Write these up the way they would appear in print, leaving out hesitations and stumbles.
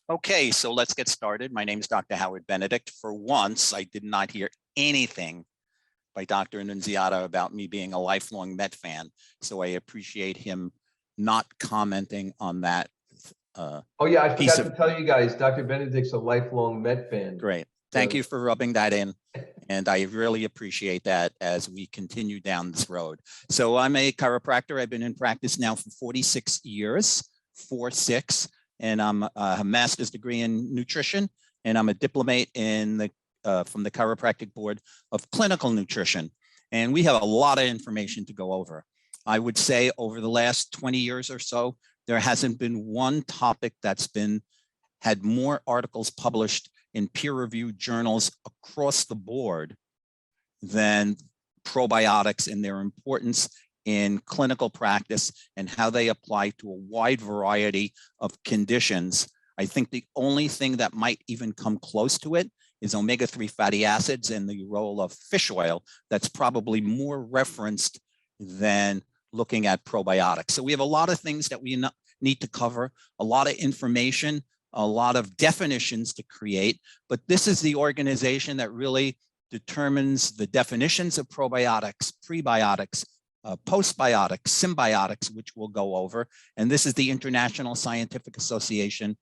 Okay, so let's get started. My name is Dr. Howard Benedict. For once, I did not hear anything by Dr. Annunziata about me being a lifelong Met fan, so I appreciate him not commenting on that. Oh yeah, I forgot to tell you guys, Dr. Benedict's a lifelong Met fan. Great. Thank you for rubbing that in. And I really appreciate that as we continue down this road. So I'm a chiropractor. I've been in practice now for 46 years, 4-6, and I'm a master's degree in nutrition, and I'm a diplomate in the from the Chiropractic Board of Clinical Nutrition. And we have a lot of information to go over. I would say over the last 20 years or so, there hasn't been one topic that's had more articles published in peer-reviewed journals across the board than probiotics and their importance in clinical practice and how they apply to a wide variety of conditions. I think the only thing that might even come close to it is omega-3 fatty acids and the role of fish oil. That's probably more referenced than looking at probiotics. So we have a lot of things that we need to cover, a lot of information, a lot of definitions to create, but this is the organization that really determines the definitions of probiotics, prebiotics, postbiotics, symbiotics, which we'll go over. And this is the International Scientific Association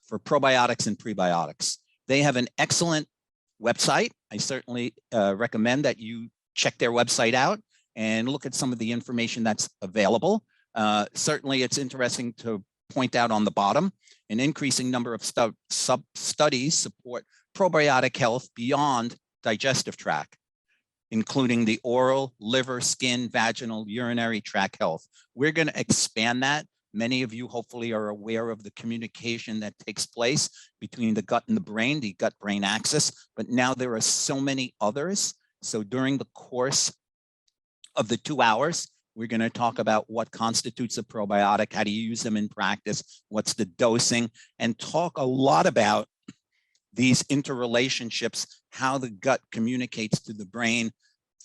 for Probiotics and Prebiotics. They have an excellent website. I certainly recommend that you check their website out and look at some of the information that's available. Certainly it's interesting to point out on the bottom, an increasing number of studies support probiotic health beyond digestive tract, including the oral, liver, skin, vaginal, urinary tract health. We're going to expand that. Many of you hopefully are aware of the communication that takes place between the gut and the brain, the gut-brain axis, but now there are so many others. So during the course of the 2 hours, we're going to talk about what constitutes a probiotic, how do you use them in practice, what's the dosing, and talk a lot about these interrelationships, how the gut communicates to the brain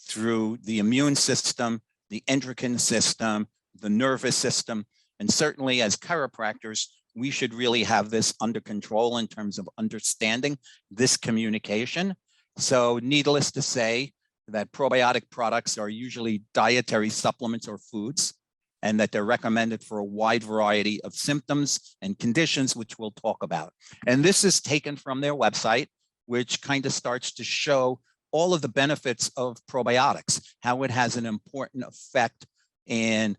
through the immune system, the endocrine system, the nervous system. And certainly as chiropractors, we should really have this under control in terms of understanding this communication. So needless to say, that probiotic products are usually dietary supplements or foods, and that they're recommended for a wide variety of symptoms and conditions, which we'll talk about. And this is taken from their website, which kind of starts to show all of the benefits of probiotics, how it has an important effect in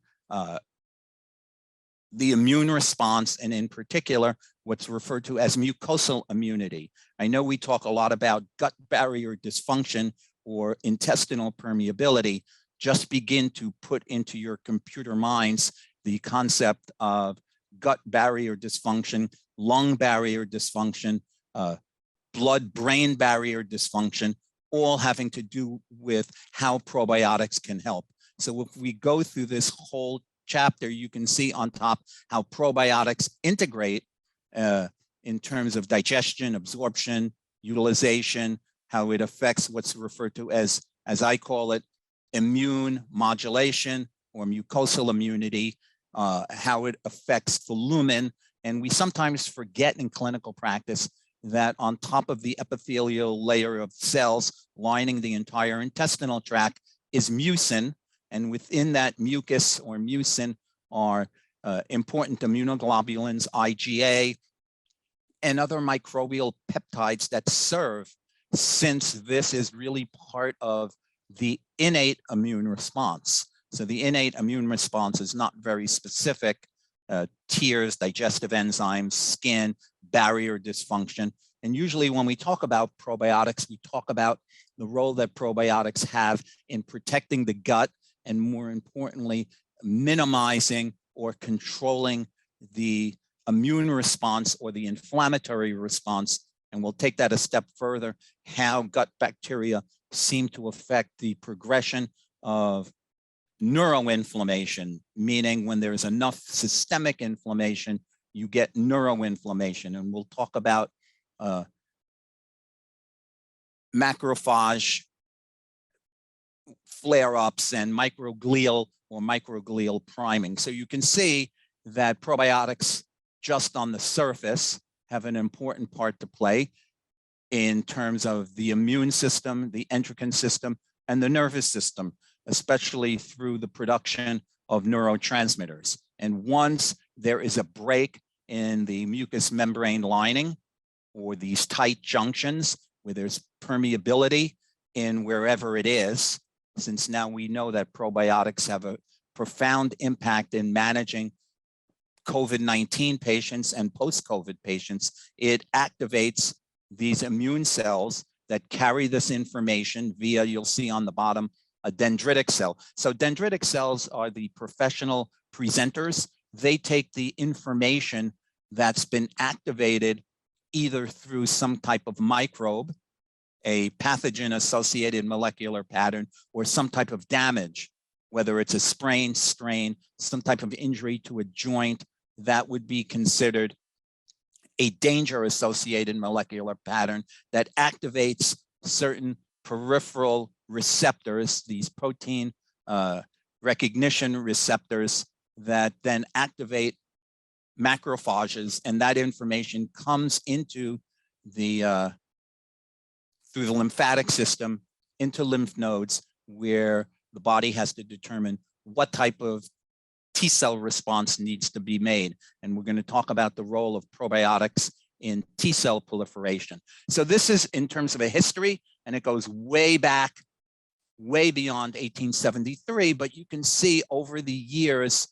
the immune response, and in particular, what's referred to as mucosal immunity. I know we talk a lot about gut barrier dysfunction or intestinal permeability. Just begin to put into your computer minds the concept of gut barrier dysfunction, lung barrier dysfunction, blood-brain barrier dysfunction, all having to do with how probiotics can help. So if we go through this whole chapter, you can see on top how probiotics integrate in terms of digestion, absorption, utilization, how it affects what's referred to as I call it, immune modulation or mucosal immunity, how it affects the lumen. And we sometimes forget in clinical practice that on top of the epithelial layer of cells lining the entire intestinal tract is mucin. And within that mucus or mucin are important immunoglobulins, IgA, and other microbial peptides that serve, since this is really part of the innate immune response. So the innate immune response is not very specific, tears, digestive enzymes, skin, barrier dysfunction. And usually when we talk about probiotics, we talk about the role that probiotics have in protecting the gut, and more importantly, minimizing or controlling the immune response or the inflammatory response. And we'll take that a step further, how gut bacteria seem to affect the progression of neuroinflammation, meaning when there's enough systemic inflammation, you get neuroinflammation. And we'll talk about macrophage flare-ups and microglial or microglial priming. So you can see that probiotics just on the surface have an important part to play in terms of the immune system, the endocrine system, and the nervous system, especially through the production of neurotransmitters. And once there is a break in the mucous membrane lining or these tight junctions where there's permeability in wherever it is, since now we know that probiotics have a profound impact in managing COVID-19 patients and post-COVID patients, it activates these immune cells that carry this information via, you'll see on the bottom, a dendritic cell. So dendritic cells are the professional presenters. They take the information that's been activated either through some type of microbe, a pathogen-associated molecular pattern, or some type of damage, whether it's a sprain, strain, some type of injury to a joint that would be considered a danger-associated molecular pattern that activates certain peripheral receptors, these protein recognition receptors that then activate macrophages, and that information comes into the through the lymphatic system into lymph nodes, where the body has to determine what type of T cell response needs to be made. And we're going to talk about the role of probiotics in T cell proliferation. So this is in terms of a history, and it goes way back, way beyond 1873, but you can see over the years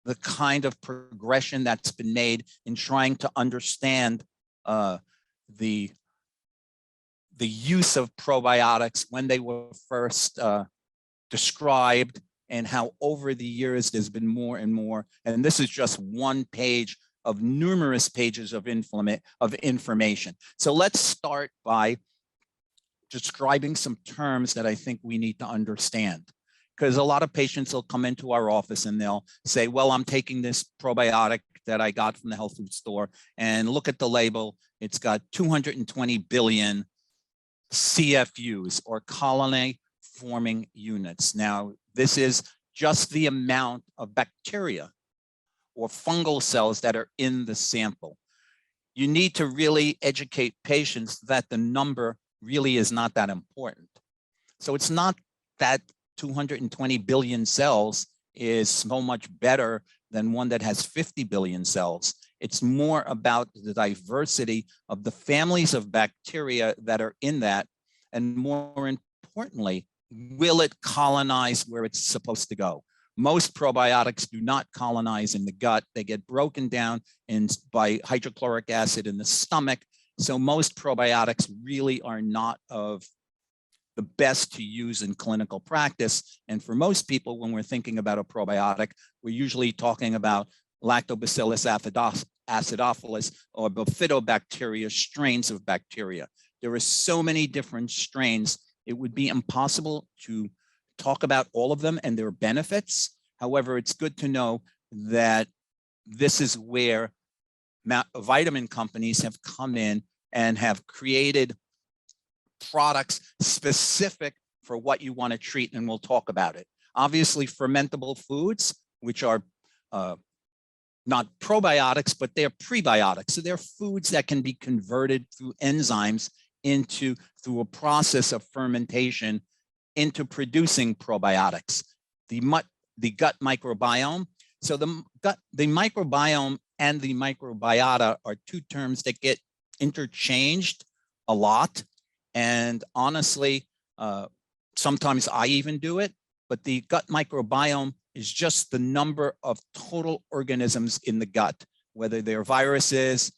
the kind of progression that's been made in trying to understand the use of probiotics when they were first described, and how over the years there's been more and more. And this is just one page of numerous pages of information. So let's start by describing some terms that I think we need to understand. Because a lot of patients will come into our office and they'll say, well, I'm taking this probiotic that I got from the health food store, and look at the label. It's got 220 billion CFUs, or colony forming units. Now, this is just the amount of bacteria or fungal cells that are in the sample. You need to really educate patients that the number really is not that important. So it's not that 220 billion cells is so much better than one that has 50 billion cells. It's more about the diversity of the families of bacteria that are in that, and more importantly, will it colonize where it's supposed to go? Most probiotics do not colonize in the gut. They get broken down by hydrochloric acid in the stomach. So most probiotics really are not of the best to use in clinical practice. And for most people, when we're thinking about a probiotic, we're usually talking about Lactobacillus acidophilus or bifidobacteria strains of bacteria. There are so many different strains, it would be impossible to talk about all of them and their benefits. However, it's good to know that this is where vitamin companies have come in and have created products specific for what you want to treat, and we'll talk about it. Obviously, fermentable foods, which are not probiotics, but they're prebiotics. So they're foods that can be converted through enzymes through a process of fermentation into producing probiotics. The gut microbiome. So the microbiome and the microbiota are two terms that get interchanged a lot. And honestly, sometimes I even do it, but the gut microbiome is just the number of total organisms in the gut, whether they're viruses,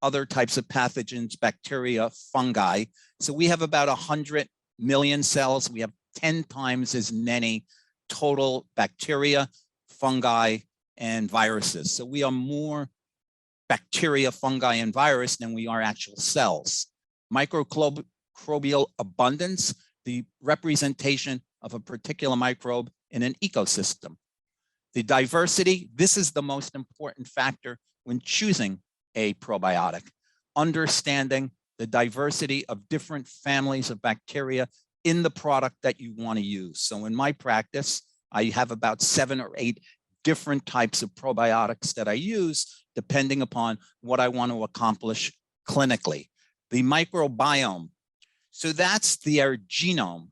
other types of pathogens, bacteria, fungi. So we have about 100 million cells. We have 10 times as many total bacteria, fungi, and viruses. So we are more bacteria, fungi, and virus than we are actual cells. Microbial abundance, the representation of a particular microbe in an ecosystem. The diversity, this is the most important factor when choosing a probiotic. Understanding the diversity of different families of bacteria in the product that you want to use. So in my practice, I have about 7 or 8 different types of probiotics that I use, depending upon what I want to accomplish clinically. The microbiome, so that's their genome.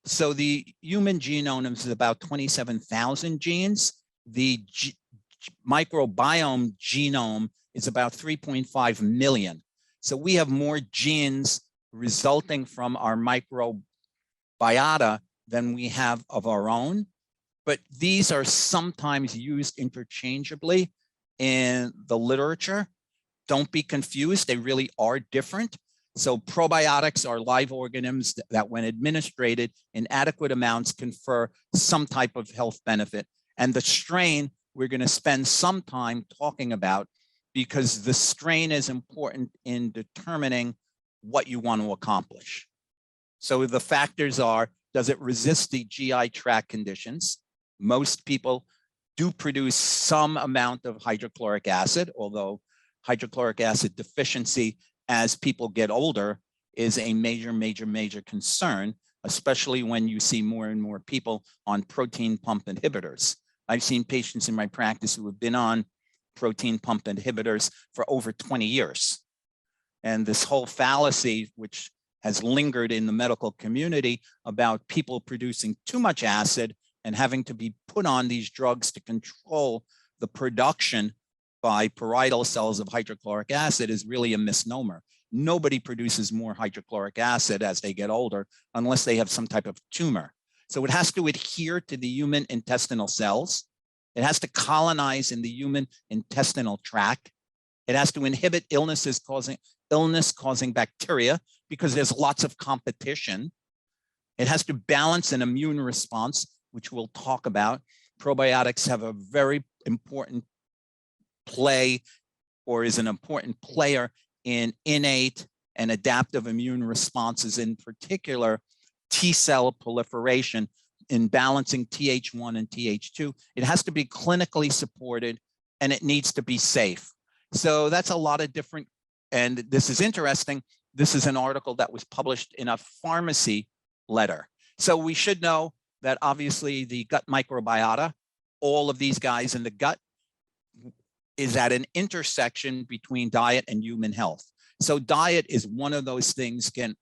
So the human genome is about 27,000 genes. The microbiome genome is about 3.5 million. So we have more genes resulting from our microbiota than we have of our own. But these are sometimes used interchangeably in the literature. Don't be confused, they really are different. So probiotics are live organisms that when administered in adequate amounts confer some type of health benefit. And the strain we're going to spend some time talking about, because the strain is important in determining what you want to accomplish. So the factors are, does it resist the GI tract conditions? Most people do produce some amount of hydrochloric acid, although hydrochloric acid deficiency as people get older is a major concern, especially when you see more and more people on protein pump inhibitors. I've seen patients in my practice who have been on protein pump inhibitors for over 20 years. And this whole fallacy, which has lingered in the medical community about people producing too much acid and having to be put on these drugs to control the production by parietal cells of hydrochloric acid, is really a misnomer. Nobody produces more hydrochloric acid as they get older unless they have some type of tumor. So it has to adhere to the human intestinal cells. It has to colonize in the human intestinal tract. It has to inhibit illness-causing bacteria because there's lots of competition. It has to balance an immune response, which we'll talk about. Probiotics have a very important play, or is an important player in innate and adaptive immune responses, in particular T cell proliferation, in balancing Th1 and Th2. It has to be clinically supported and it needs to be safe. So that's a lot of different, and this is interesting. This is an article that was published in a pharmacy letter. So we should know that obviously the gut microbiota, all of these guys in the gut, is at an intersection between diet and human health. So diet is one of those things can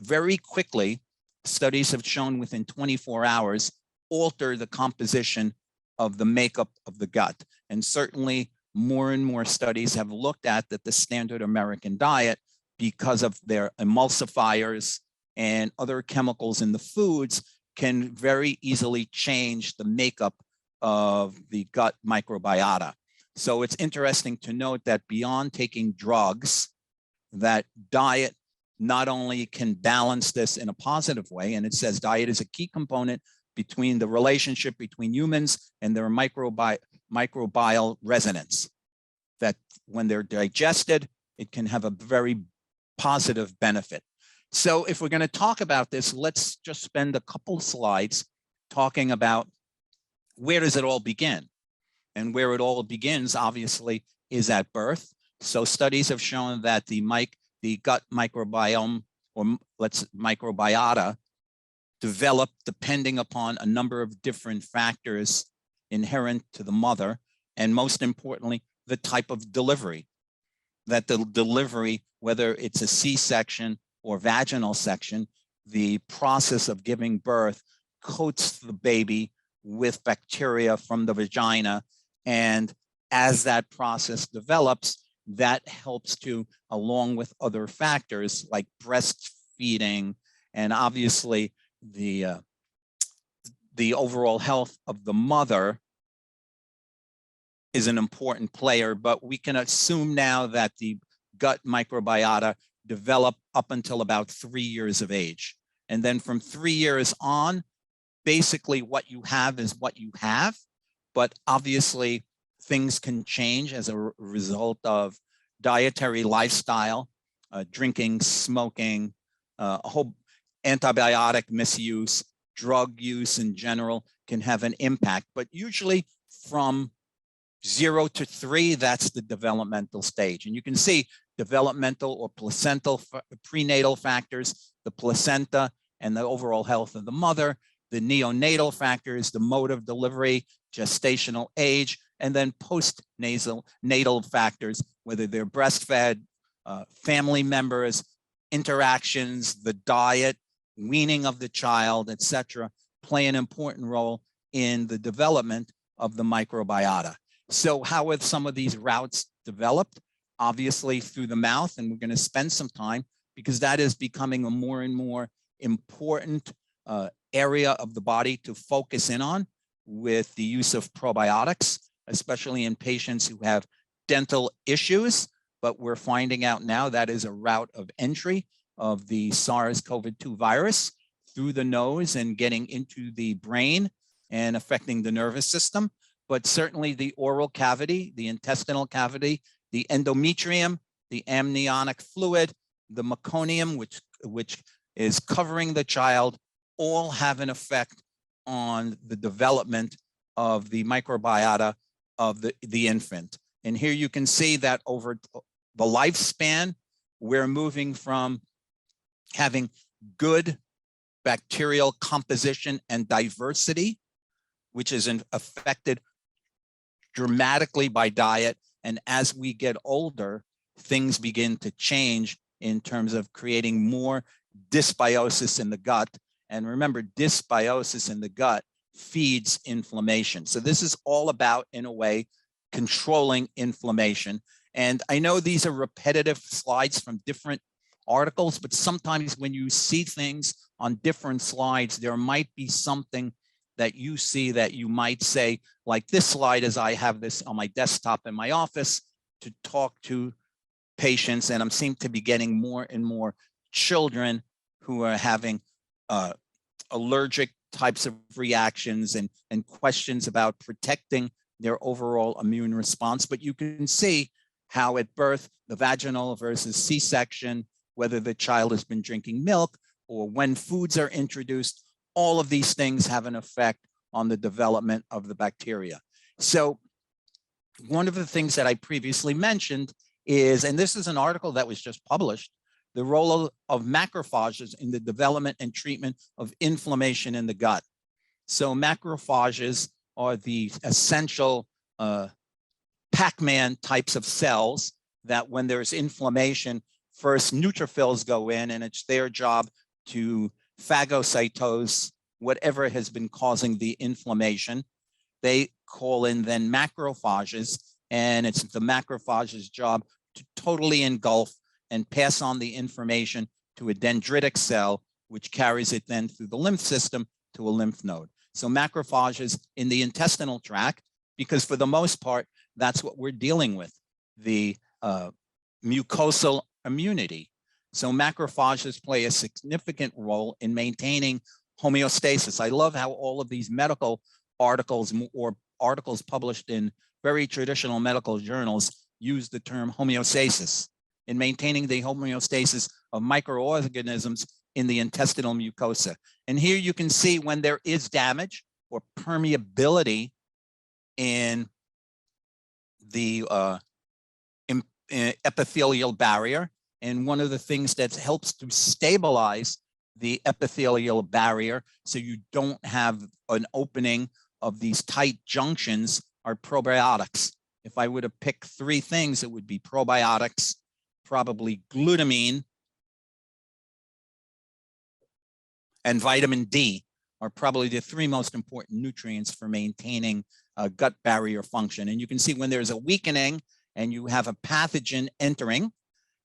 very quickly, studies have shown within 24 hours, alter the composition of the makeup of the gut. And certainly more and more studies have looked at that the standard American diet, because of their emulsifiers and other chemicals in the foods, can very easily change the makeup of the gut microbiota. So it's interesting to note that beyond taking drugs, that diet not only can balance this in a positive way, and it says diet is a key component between the relationship between humans and their microbial resonance, that when they're digested, it can have a very positive benefit. So if we're going to talk about this, let's just spend a couple slides talking about where does it all begin? And where it all begins, obviously, is at birth. So studies have shown that the gut microbiome, or microbiota, develop depending upon a number of different factors inherent to the mother, and most importantly, the type of delivery. That the delivery, whether it's a C-section or vaginal section, the process of giving birth coats the baby with bacteria from the vagina. And as that process develops, that helps to, along with other factors like breastfeeding, and obviously the overall health of the mother is an important player. But we can assume now that the gut microbiota develop up until about 3 years of age. And then from 3 years on, basically what you have is what you have. But obviously things can change as a result of dietary lifestyle, drinking, smoking, a whole antibiotic misuse, drug use in general can have an impact. But usually from 0 to 3, that's the developmental stage. And you can see developmental or placental prenatal factors, the placenta and the overall health of the mother, the neonatal factors, the mode of delivery, gestational age, and then natal factors, whether they're breastfed, family members, interactions, the diet, weaning of the child, etc., play an important role in the development of the microbiota. So how have some of these routes developed? Obviously through the mouth, and we're going to spend some time because that is becoming a more and more important area of the body to focus in on with the use of probiotics, especially in patients who have dental issues. But we're finding out now that is a route of entry of the SARS-CoV-2 virus through the nose and getting into the brain and affecting the nervous system. But certainly the oral cavity, the intestinal cavity, the endometrium, the amniotic fluid, the meconium, which is covering the child, all have an effect on the development of the microbiota of the infant. And here you can see that over the lifespan, we're moving from having good bacterial composition and diversity, which is affected dramatically by diet. And as we get older, things begin to change in terms of creating more dysbiosis in the gut. And remember, dysbiosis in the gut feeds inflammation. So this is all about, in a way, controlling inflammation. And I know these are repetitive slides from different articles, but sometimes when you see things on different slides, there might be something that you see that you might say, like this slide, as I have this on my desktop in my office to talk to patients, and I'm seem to be getting more and more children who are having allergic types of reactions and questions about protecting their overall immune response. But you can see how at birth, the vaginal versus C-section, whether the child has been drinking milk or when foods are introduced, all of these things have an effect on the development of the bacteria. So one of the things that I previously mentioned is, and this is an article that was just published, the role of macrophages in the development and treatment of inflammation in the gut. So macrophages are the essential Pac-Man types of cells that when there's inflammation, first neutrophils go in and it's their job to phagocytose whatever has been causing the inflammation. They call in then macrophages, and it's the macrophage's job to totally engulf and pass on the information to a dendritic cell, which carries it then through the lymph system to a lymph node. So macrophages in the intestinal tract, because for the most part, that's what we're dealing with, the mucosal immunity. So macrophages play a significant role in maintaining homeostasis. I love how all of these medical articles or articles published in very traditional medical journals use the term homeostasis in maintaining the homeostasis of microorganisms in the intestinal mucosa. And here you can see when there is damage or permeability in the epithelial barrier. And one of the things that helps to stabilize the epithelial barrier so you don't have an opening of these tight junctions are probiotics. If I were to pick three things, it would be probiotics, probably glutamine, and vitamin D are probably the three most important nutrients for maintaining gut barrier function. And you can see when there's a weakening and you have a pathogen entering,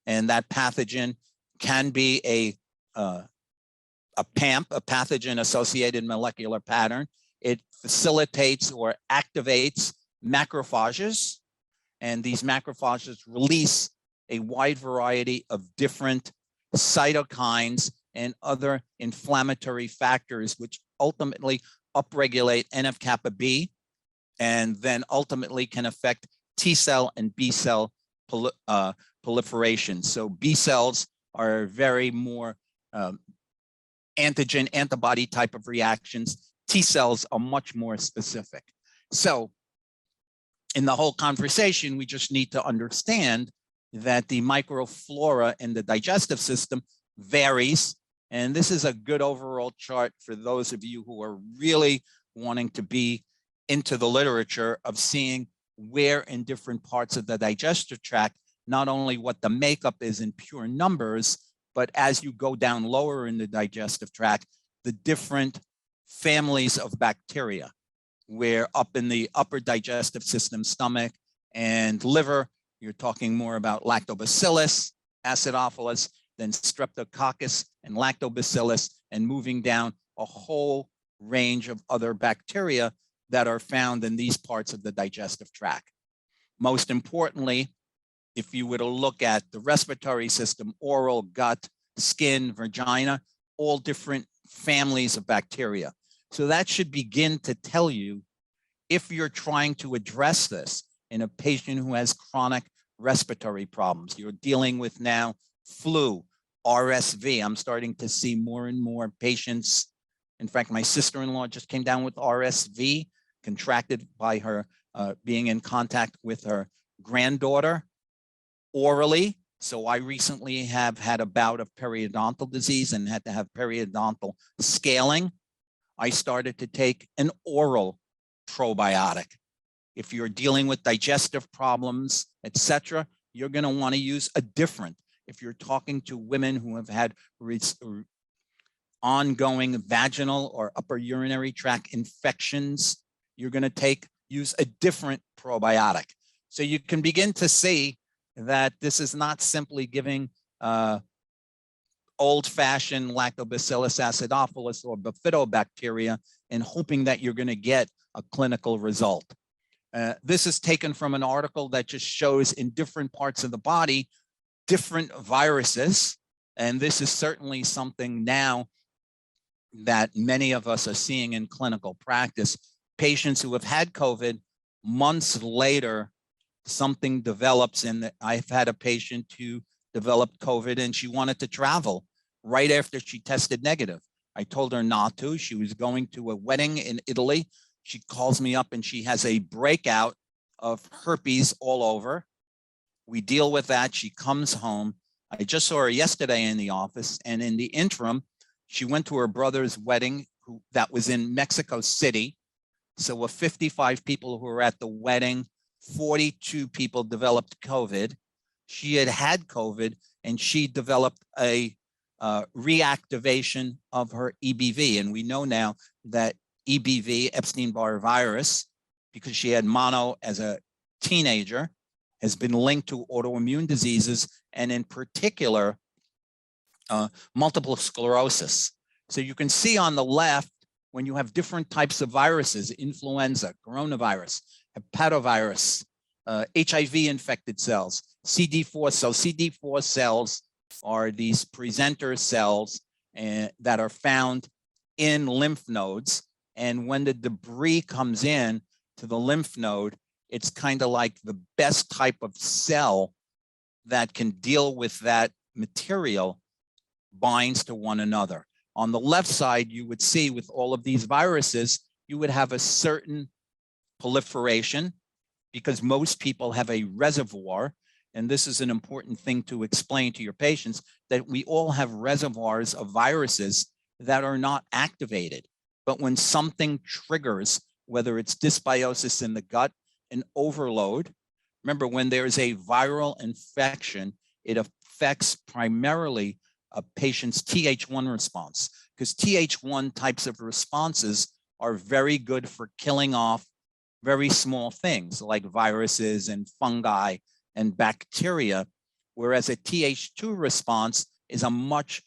and that pathogen can be a PAMP, a pathogen-associated molecular pattern. It facilitates or activates macrophages, and these macrophages release a wide variety of different cytokines and other inflammatory factors, which ultimately upregulate NF-kappa B, and then ultimately can affect T cell and B cell proliferation. So B cells are very more antigen antibody type of reactions. T cells are much more specific. So in the whole conversation, we just need to understand that the microflora in the digestive system varies. And this is a good overall chart for those of you who are really wanting to be into the literature of seeing where in different parts of the digestive tract, not only what the makeup is in pure numbers, but as you go down lower in the digestive tract, the different families of bacteria, where up in the upper digestive system, stomach and liver, you're talking more about lactobacillus, acidophilus, then streptococcus and lactobacillus, and moving down a whole range of other bacteria that are found in these parts of the digestive tract. Most importantly, if you were to look at the respiratory system, oral, gut, skin, vagina, all different families of bacteria. So that should begin to tell you if you're trying to address this in a patient who has chronic respiratory problems. You're dealing with now flu, RSV. I'm starting to see more and more patients. In fact, my sister-in-law just came down with RSV, contracted by her being in contact with her granddaughter orally. So I recently have had a bout of periodontal disease and had to have periodontal scaling. I started to take an oral probiotic. If you're dealing with digestive problems, etc., you're going to want to use a different. If you're talking to women who have had ongoing vaginal or upper urinary tract infections, you're going to use a different probiotic. So you can begin to see that this is not simply giving old-fashioned Lactobacillus acidophilus or bifidobacteria and hoping that you're going to get a clinical result. This is taken from an article that just shows in different parts of the body different viruses, and this is certainly something now that many of us are seeing in clinical practice. Patients who have had COVID, months later, something develops, and I've had a patient who developed COVID and she wanted to travel right after she tested negative. I told her not to. She was going to a wedding in Italy. She calls me up and she has a breakout of herpes all over. We deal with that. She comes home. I just saw her yesterday in the office, and in the interim, she went to her brother's wedding that was in Mexico City. So of 55 people who were at the wedding, 42 people developed COVID. She had had COVID and she developed a reactivation of her EBV. And we know now that EBV, Epstein-Barr virus, because she had mono as a teenager, has been linked to autoimmune diseases, and in particular, multiple sclerosis. So you can see on the left, when you have different types of viruses, influenza, coronavirus, hepatovirus, HIV-infected cells, CD4 cells. CD4 cells are these presenter cells that are found in lymph nodes. And when the debris comes in to the lymph node, it's kind of like the best type of cell that can deal with that material binds to one another. On the left side, you would see with all of these viruses, you would have a certain proliferation because most people have a reservoir. And this is an important thing to explain to your patients, that we all have reservoirs of viruses that are not activated. But when something triggers, whether it's dysbiosis in the gut, an overload, remember when there's a viral infection, it affects primarily a patient's Th1 response, because Th1 types of responses are very good for killing off very small things like viruses and fungi and bacteria, whereas a Th2 response is a much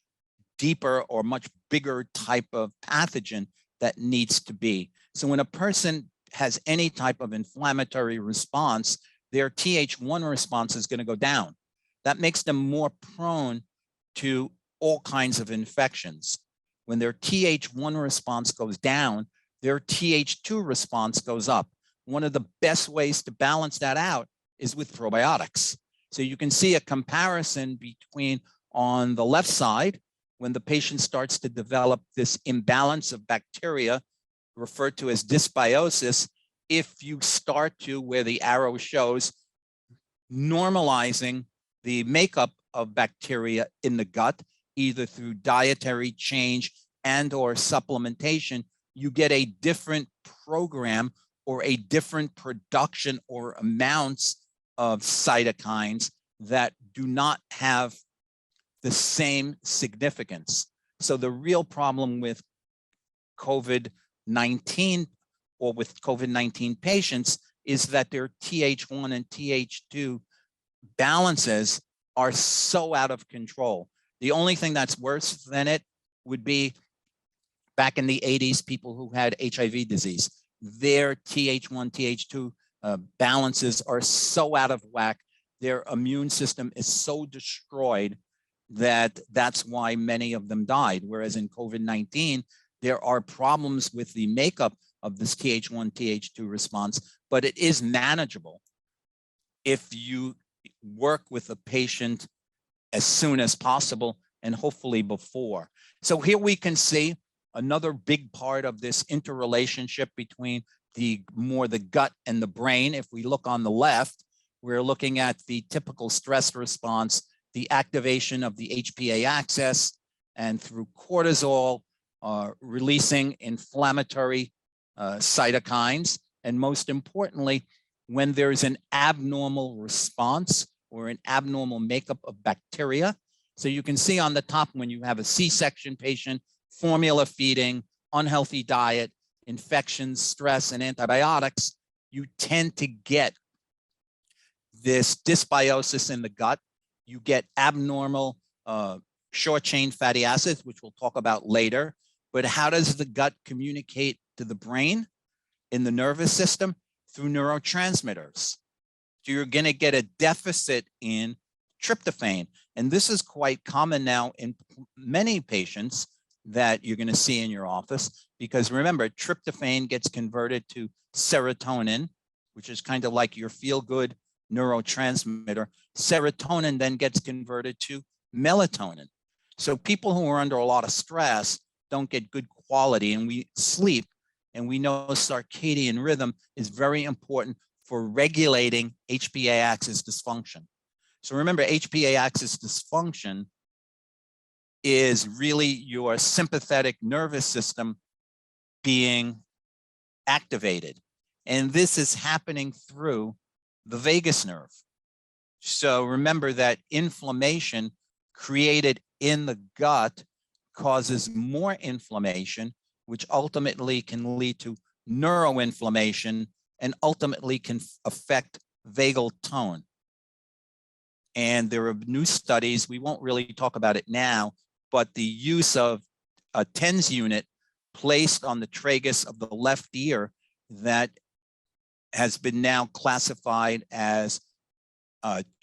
deeper or much bigger type of pathogen that needs to be. So when a person has any type of inflammatory response, their Th1 response is going to go down. That makes them more prone to all kinds of infections. When their Th1 response goes down, their Th2 response goes up. One of the best ways to balance that out is with probiotics. So you can see a comparison between, on the left side, when the patient starts to develop this imbalance of bacteria, referred to as dysbiosis, if you start to, where the arrow shows, normalizing the makeup of bacteria in the gut, either through dietary change and or supplementation, you get a different program or a different production or amounts of cytokines that do not have the same significance. So the real problem with COVID-19 or with COVID-19 patients is that their Th1 and Th2 balances are so out of control. The only thing that's worse than it would be back in the 80s, people who had HIV disease. Their Th1, Th2 balances are so out of whack. Their immune system is so destroyed that that's why many of them died. Whereas in COVID-19, there are problems with the makeup of this Th1, Th2 response, but it is manageable if you work with a patient as soon as possible and hopefully before. So here we can see another big part of this interrelationship between the gut and the brain. If we look on the left, we're looking at the typical stress response, the activation of the HPA axis, and through cortisol, releasing inflammatory cytokines. And most importantly, when there's an abnormal response or an abnormal makeup of bacteria. So you can see on the top, when you have a C-section patient, formula feeding, unhealthy diet, infections, stress, and antibiotics, you tend to get this dysbiosis in the gut. You get abnormal short-chain fatty acids, which we'll talk about later. But how does the gut communicate to the brain in the nervous system? Through neurotransmitters. So you're going to get a deficit in tryptophan. And this is quite common now in many patients that you're going to see in your office, because remember, tryptophan gets converted to serotonin, which is kind of like your feel-good neurotransmitter. Serotonin then gets converted to melatonin. So people who are under a lot of stress don't get good quality, and we sleep, and we know circadian rhythm is very important for regulating HPA axis dysfunction. So remember, HPA axis dysfunction is really your sympathetic nervous system being activated. And this is happening through the vagus nerve. So remember that inflammation created in the gut causes more inflammation, which ultimately can lead to neuroinflammation and ultimately can affect vagal tone. And there are new studies, we won't really talk about it now, but the use of a TENS unit placed on the tragus of the left ear that has been now classified as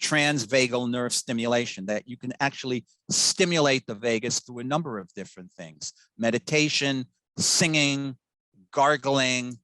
transvagal nerve stimulation, that you can actually stimulate the vagus through a number of different things: meditation, singing, gargling,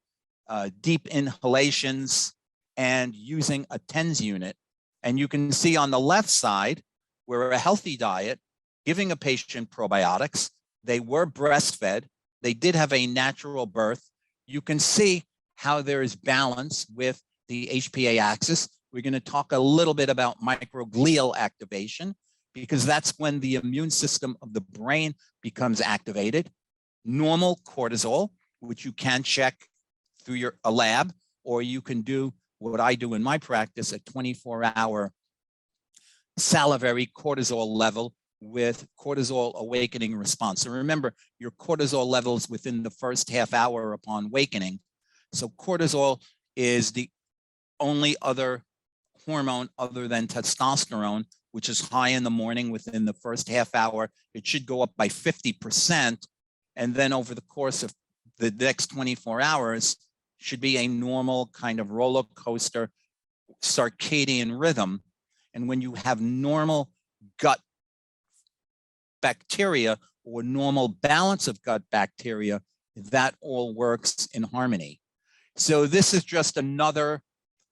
deep inhalations, and using a TENS unit. And you can see on the left side, where a healthy diet, giving a patient probiotics, they were breastfed, they did have a natural birth. You can see how there is balance with the HPA axis. We're going to talk a little bit about microglial activation, because that's when the immune system of the brain becomes activated. Normal cortisol, which you can check through a lab, or you can do what I do in my practice, a 24-hour salivary cortisol level with cortisol awakening response. So remember, your cortisol levels within the first half hour upon awakening. So cortisol is the only other hormone other than testosterone, which is high in the morning within the first half hour. It should go up by 50%. And then over the course of the next 24 hours should be a normal kind of roller coaster circadian rhythm. And when you have normal gut bacteria or normal balance of gut bacteria, that all works in harmony. So this is just another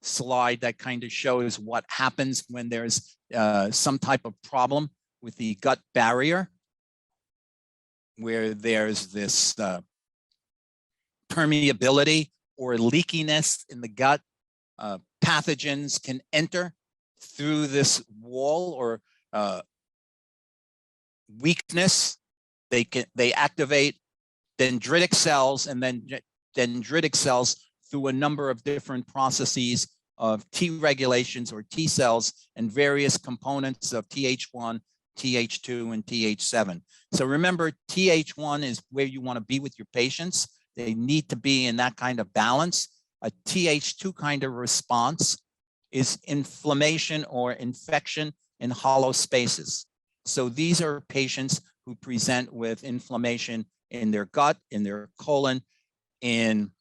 slide that kind of shows what happens when there's some type of problem with the gut barrier, where there's this permeability or leakiness in the gut. Pathogens can enter through this wall or weakness. They activate dendritic cells, and then dendritic cells through a number of different processes of T regulations or T cells and various components of Th1, Th2, and Th7. So remember, Th1 is where you want to be with your patients. They need to be in that kind of balance. A Th2 kind of response is inflammation or infection in hollow spaces. So these are patients who present with inflammation in their gut, in their colon, in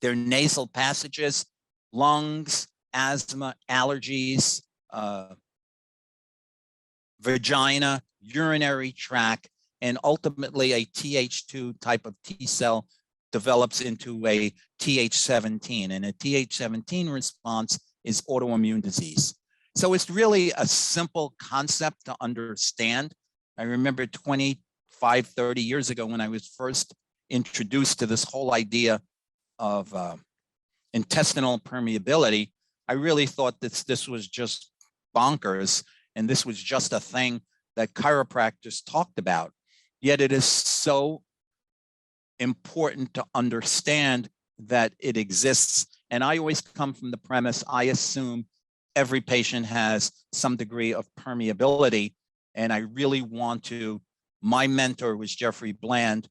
their nasal passages, lungs, asthma, allergies, vagina, urinary tract, and ultimately a Th2 type of T cell develops into a Th17, and a Th17 response is autoimmune disease. So it's really a simple concept to understand. I remember 25, 30 years ago when I was first introduced to this whole idea of intestinal permeability, I really thought that this was just bonkers, and this was just a thing that chiropractors talked about. Yet it is so important to understand that it exists. And I always come from the premise, I assume every patient has some degree of permeability. And I really want to, my mentor was Jeffrey Bland,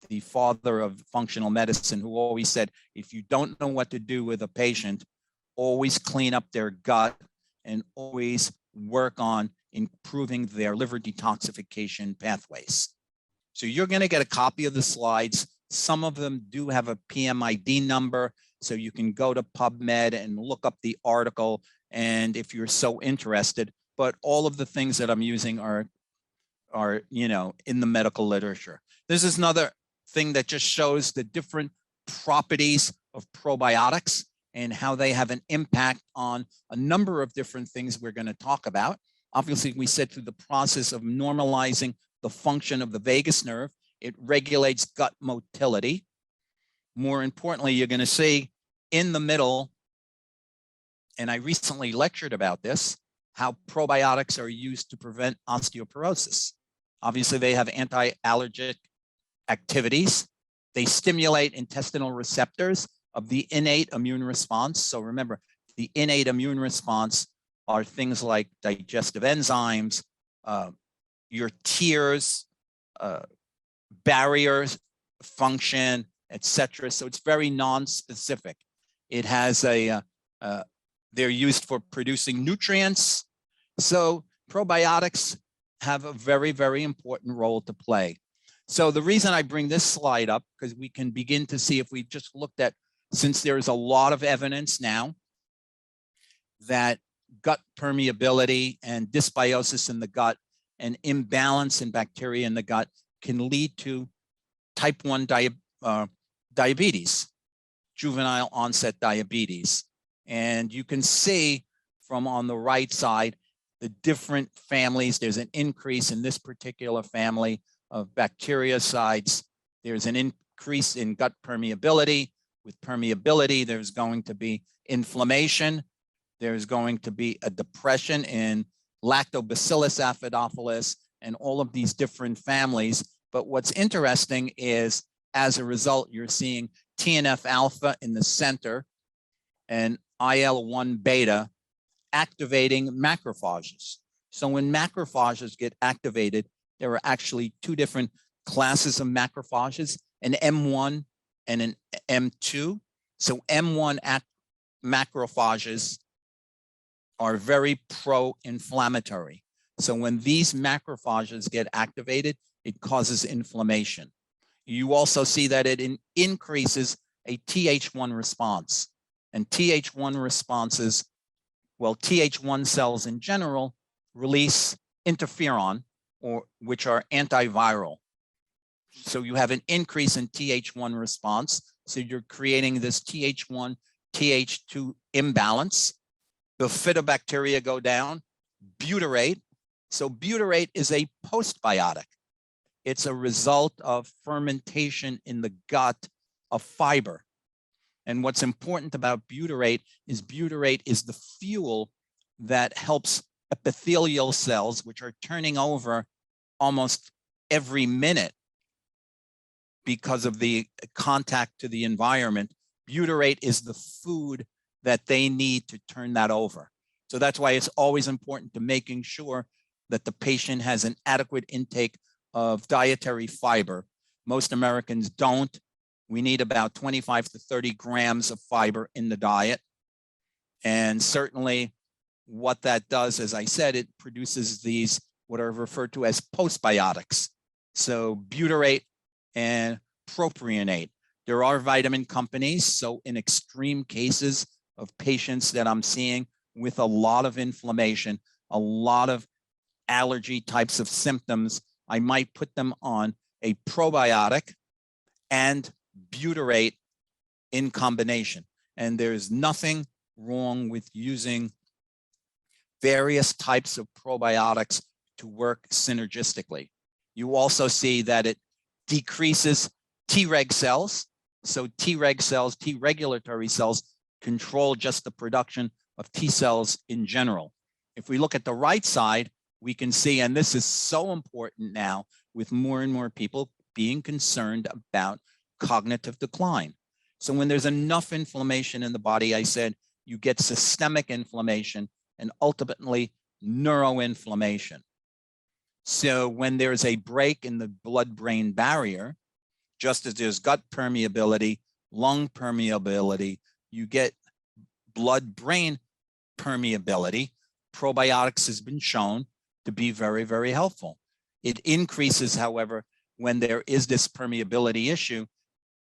the father of functional medicine, who always said, if you don't know what to do with a patient, always clean up their gut and always work on improving their liver detoxification pathways. So you're going to get a copy of the slides. Some of them do have a PMID number, so you can go to PubMed and look up the article, and if you're so interested, but all of the things that I'm using are in the medical literature. This is another thing that just shows the different properties of probiotics and how they have an impact on a number of different things we're going to talk about. Obviously, we said through the process of normalizing the function of the vagus nerve, it regulates gut motility. More importantly, you're going to see in the middle, and I recently lectured about this, how probiotics are used to prevent osteoporosis. Obviously, they have anti-allergic activities. They stimulate intestinal receptors of the innate immune response. So remember, the innate immune response are things like digestive enzymes, your tears, barriers function, etc. So it's very non-specific. It has they're used for producing nutrients. So probiotics have a very, very important role to play. So the reason I bring this slide up, because we can begin to see if we just looked at, since there's a lot of evidence now that gut permeability and dysbiosis in the gut and imbalance in bacteria in the gut can lead to type 1 diabetes, juvenile onset diabetes. And you can see from on the right side, the different families. There's an increase in this particular family of bactericides. There's an increase in gut permeability. With permeability, there's going to be inflammation. There's going to be a depression in Lactobacillus acidophilus and all of these different families. But what's interesting is, as a result, you're seeing TNF alpha in the center and IL-1 beta activating macrophages. So when macrophages get activated, there are actually two different classes of macrophages, an M1 and an M2. So M1 macrophages are very pro-inflammatory. So when these macrophages get activated, it causes inflammation. You also see that it increases a Th1 response. And Th1 responses, well, Th1 cells in general release interferon, which are antiviral. So you have an increase in Th1 response. So you're creating this Th1, Th2 imbalance. Bifidobacteria go down, butyrate. So butyrate is a postbiotic. It's a result of fermentation in the gut of fiber. And what's important about butyrate is the fuel that helps epithelial cells, which are turning over almost every minute because of the contact to the environment, butyrate is the food that they need to turn that over. So that's why it's always important to making sure that the patient has an adequate intake of dietary fiber. Most Americans don't. We need about 25 to 30 grams of fiber in the diet. And certainly what that does, as I said, it produces these, what are referred to as postbiotics. So butyrate and propionate. There are vitamin companies. So in extreme cases of patients that I'm seeing with a lot of inflammation, a lot of allergy types of symptoms, I might put them on a probiotic and butyrate in combination. And there's nothing wrong with using various types of probiotics to work synergistically. You also see that it decreases Treg cells. So Treg cells, T regulatory cells, control just the production of T cells in general. If we look at the right side, we can see, and this is so important now with more and more people being concerned about cognitive decline. So when there's enough inflammation in the body, I said, you get systemic inflammation and ultimately neuroinflammation. So when there's a break in the blood-brain barrier, just as there's gut permeability, lung permeability, you get blood-brain permeability. Probiotics has been shown to be very, very helpful. It increases, however, when there is this permeability issue.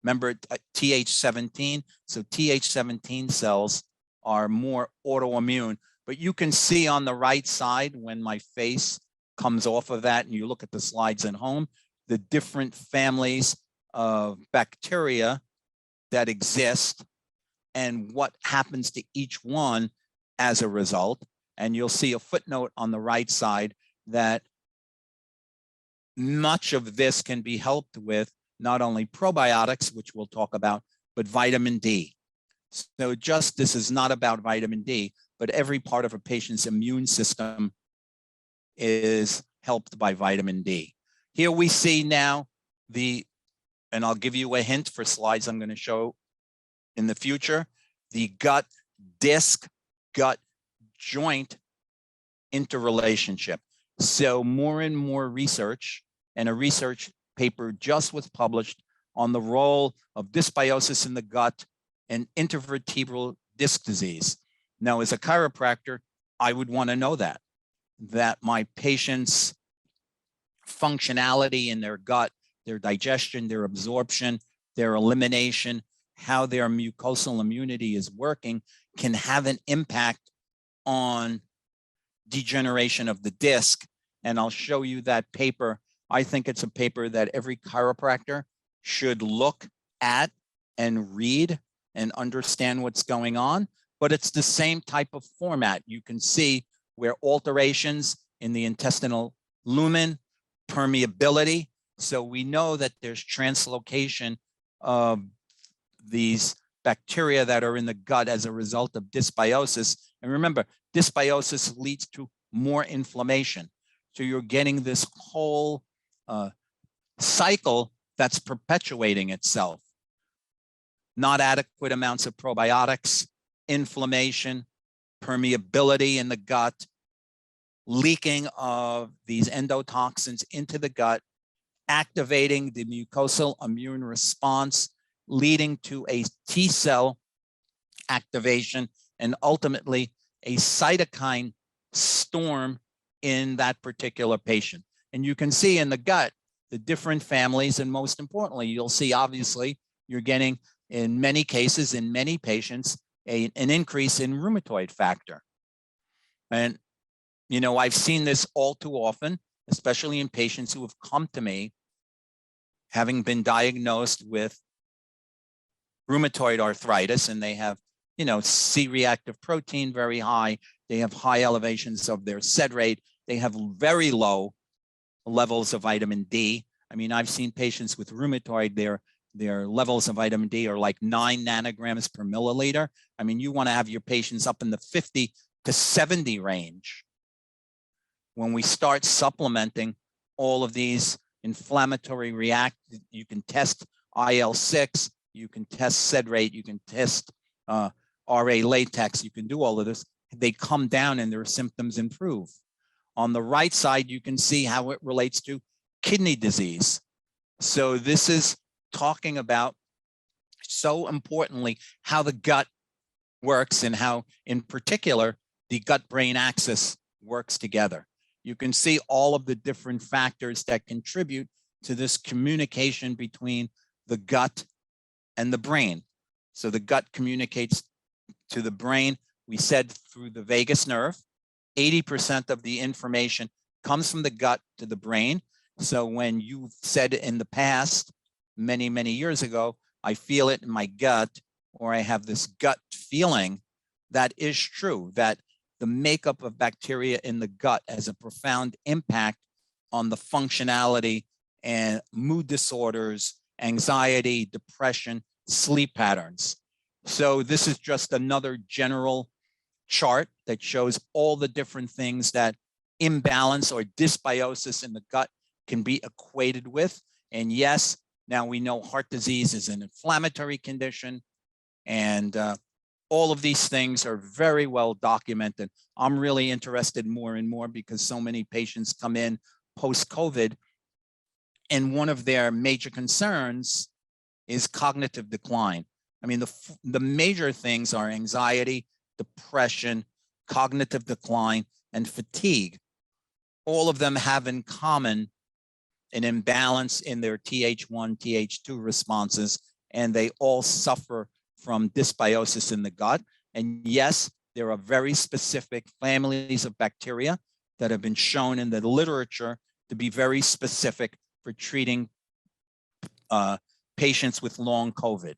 Remember Th17, so Th17 cells are more autoimmune, but you can see on the right side when my face comes off of that and you look at the slides at home, the different families of bacteria that exist and what happens to each one as a result. And you'll see a footnote on the right side that much of this can be helped with not only probiotics, which we'll talk about, but vitamin D. So just this is not about vitamin D, but every part of a patient's immune system is helped by vitamin D. Here we see now and I'll give you a hint for slides I'm going to show in the future, the gut disc, gut joint interrelationship. So more and more research, and a research paper just was published on the role of dysbiosis in the gut and intervertebral disc disease. Now, as a chiropractor, I would want to know that my patients' functionality in their gut, their digestion, their absorption, their elimination, how their mucosal immunity is working can have an impact on degeneration of the disc. And I'll show you that paper. I think it's a paper that every chiropractor should look at and read and understand what's going on, but it's the same type of format. You can see where alterations in the intestinal lumen, permeability. So we know that there's translocation of these bacteria that are in the gut as a result of dysbiosis. And remember, dysbiosis leads to more inflammation. So you're getting this whole cycle that's perpetuating itself. Not adequate amounts of probiotics, inflammation, permeability in the gut, leaking of these endotoxins into the gut, activating the mucosal immune response, leading to a T cell activation, and ultimately a cytokine storm in that particular patient. And you can see in the gut, the different families, and most importantly, you'll see obviously you're getting, in many cases, in many patients, an increase in rheumatoid factor. And, you know, I've seen this all too often, especially in patients who have come to me having been diagnosed with rheumatoid arthritis, and they have, you know, C-reactive protein very high. They have high elevations of their SED rate. They have very low levels of vitamin D. I mean, I've seen patients with rheumatoid, their levels of vitamin D are like 9 nanograms per milliliter. I mean, you want to have your patients up in the 50 to 70 range. When we start supplementing all of these inflammatory reactions, you can test IL-6, you can test sed rate, you can test RA latex, you can do all of this. They come down and their symptoms improve. On the right side, you can see how it relates to kidney disease. So this is talking about, so importantly, how the gut works and how, in particular, the gut-brain axis works together. You can see all of the different factors that contribute to this communication between the gut and the brain. So the gut communicates to the brain, we said, through the vagus nerve. 80% of the information comes from the gut to the brain. So when you've said in the past, many, many years ago, I feel it in my gut, or I have this gut feeling, that is true, that the makeup of bacteria in the gut has a profound impact on the functionality and mood disorders, anxiety, depression, sleep patterns. So this is just another general chart that shows all the different things that imbalance or dysbiosis in the gut can be equated with. And yes, now we know heart disease is an inflammatory condition, and all of these things are very well documented. I'm really interested more and more because so many patients come in post-COVID, and one of their major concerns is cognitive decline. I mean, the major things are anxiety, depression, cognitive decline, and fatigue. All of them have in common an imbalance in their Th1, Th2 responses, and they all suffer from dysbiosis in the gut. And yes, there are very specific families of bacteria that have been shown in the literature to be very specific for treating patients with long COVID.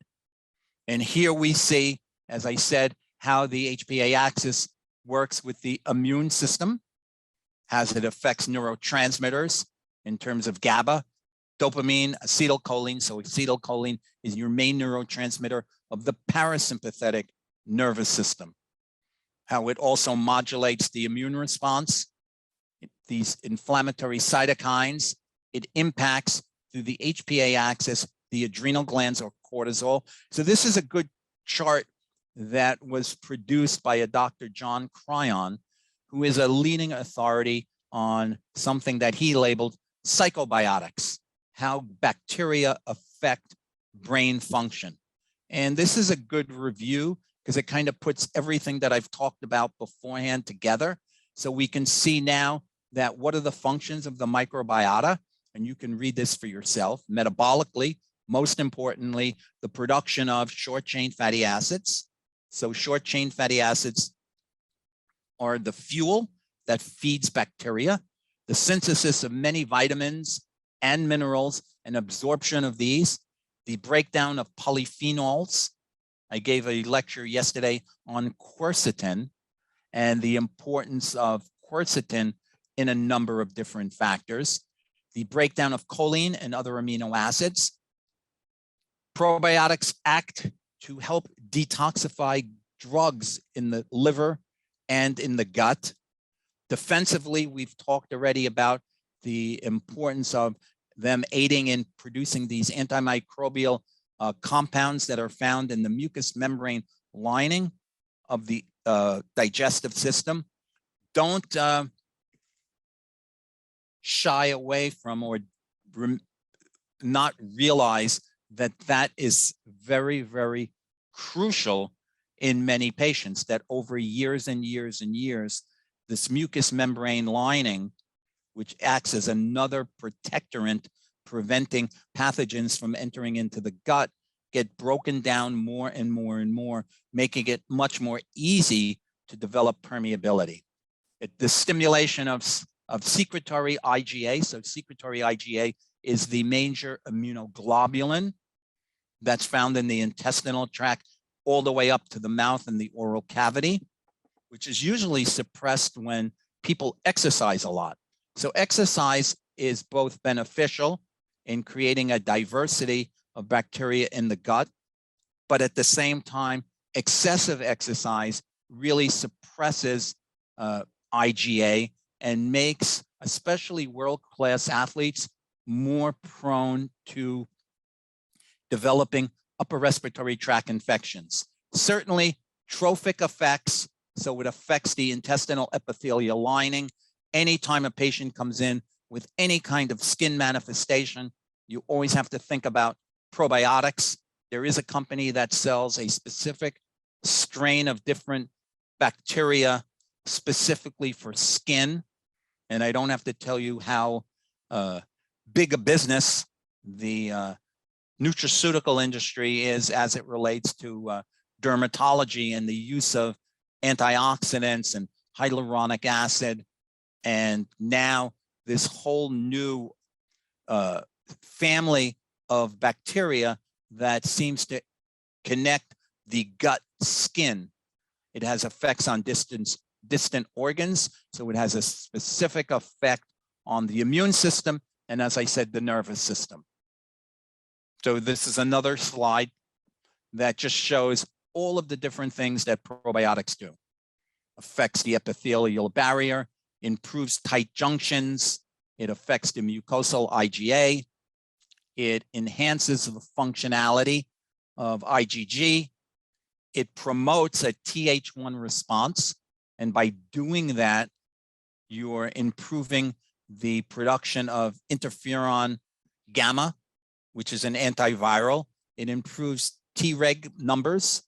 And here we see, as I said, how the HPA axis works with the immune system, as it affects neurotransmitters in terms of GABA, dopamine, acetylcholine. So acetylcholine is your main neurotransmitter of the parasympathetic nervous system. How it also modulates the immune response, these inflammatory cytokines. It impacts through the HPA axis, the adrenal glands or cortisol. So this is a good chart that was produced by a Dr. John Cryon, who is a leading authority on something that he labeled psychobiotics, how bacteria affect brain function. And this is a good review because it kind of puts everything that I've talked about beforehand together. So we can see now that what are the functions of the microbiota, and you can read this for yourself. Metabolically, most importantly, the production of short-chain fatty acids. So short-chain fatty acids are the fuel that feeds bacteria, the synthesis of many vitamins and minerals and absorption of these, the breakdown of polyphenols. I gave a lecture yesterday on quercetin and the importance of quercetin in a number of different factors, the breakdown of choline and other amino acids. Probiotics act to help detoxify drugs in the liver and in the gut. Defensively, we've talked already about the importance of them aiding in producing these antimicrobial compounds that are found in the mucous membrane lining of the digestive system. Don't shy away from or not realize that that is very, very crucial in many patients, that over years and years and years, this mucous membrane lining, which acts as another protectorant, preventing pathogens from entering into the gut, get broken down more and more and more, making it much more easy to develop permeability. The stimulation of secretory IgA, so secretory IgA is the major immunoglobulin that's found in the intestinal tract all the way up to the mouth and the oral cavity, which is usually suppressed when people exercise a lot. So exercise is both beneficial in creating a diversity of bacteria in the gut, but at the same time, excessive exercise really suppresses IgA and makes especially world-class athletes more prone to developing upper respiratory tract infections. Certainly trophic effects, so it affects the intestinal epithelial lining. Anytime a patient comes in with any kind of skin manifestation, you always have to think about probiotics. There is a company that sells a specific strain of different bacteria specifically for skin. And I don't have to tell you how big a business the nutraceutical industry is as it relates to dermatology and the use of antioxidants and hyaluronic acid. And now this whole new family of bacteria that seems to connect the gut skin. It has effects on distant organs, so it has a specific effect on the immune system, and as I said, the nervous system. So this is another slide that just shows all of the different things that probiotics do. Affects the epithelial barrier, improves tight junctions, it affects the mucosal IgA, it enhances the functionality of IgG, it promotes a Th1 response, and by doing that, you're improving the production of interferon gamma, which is an antiviral. It improves Treg numbers.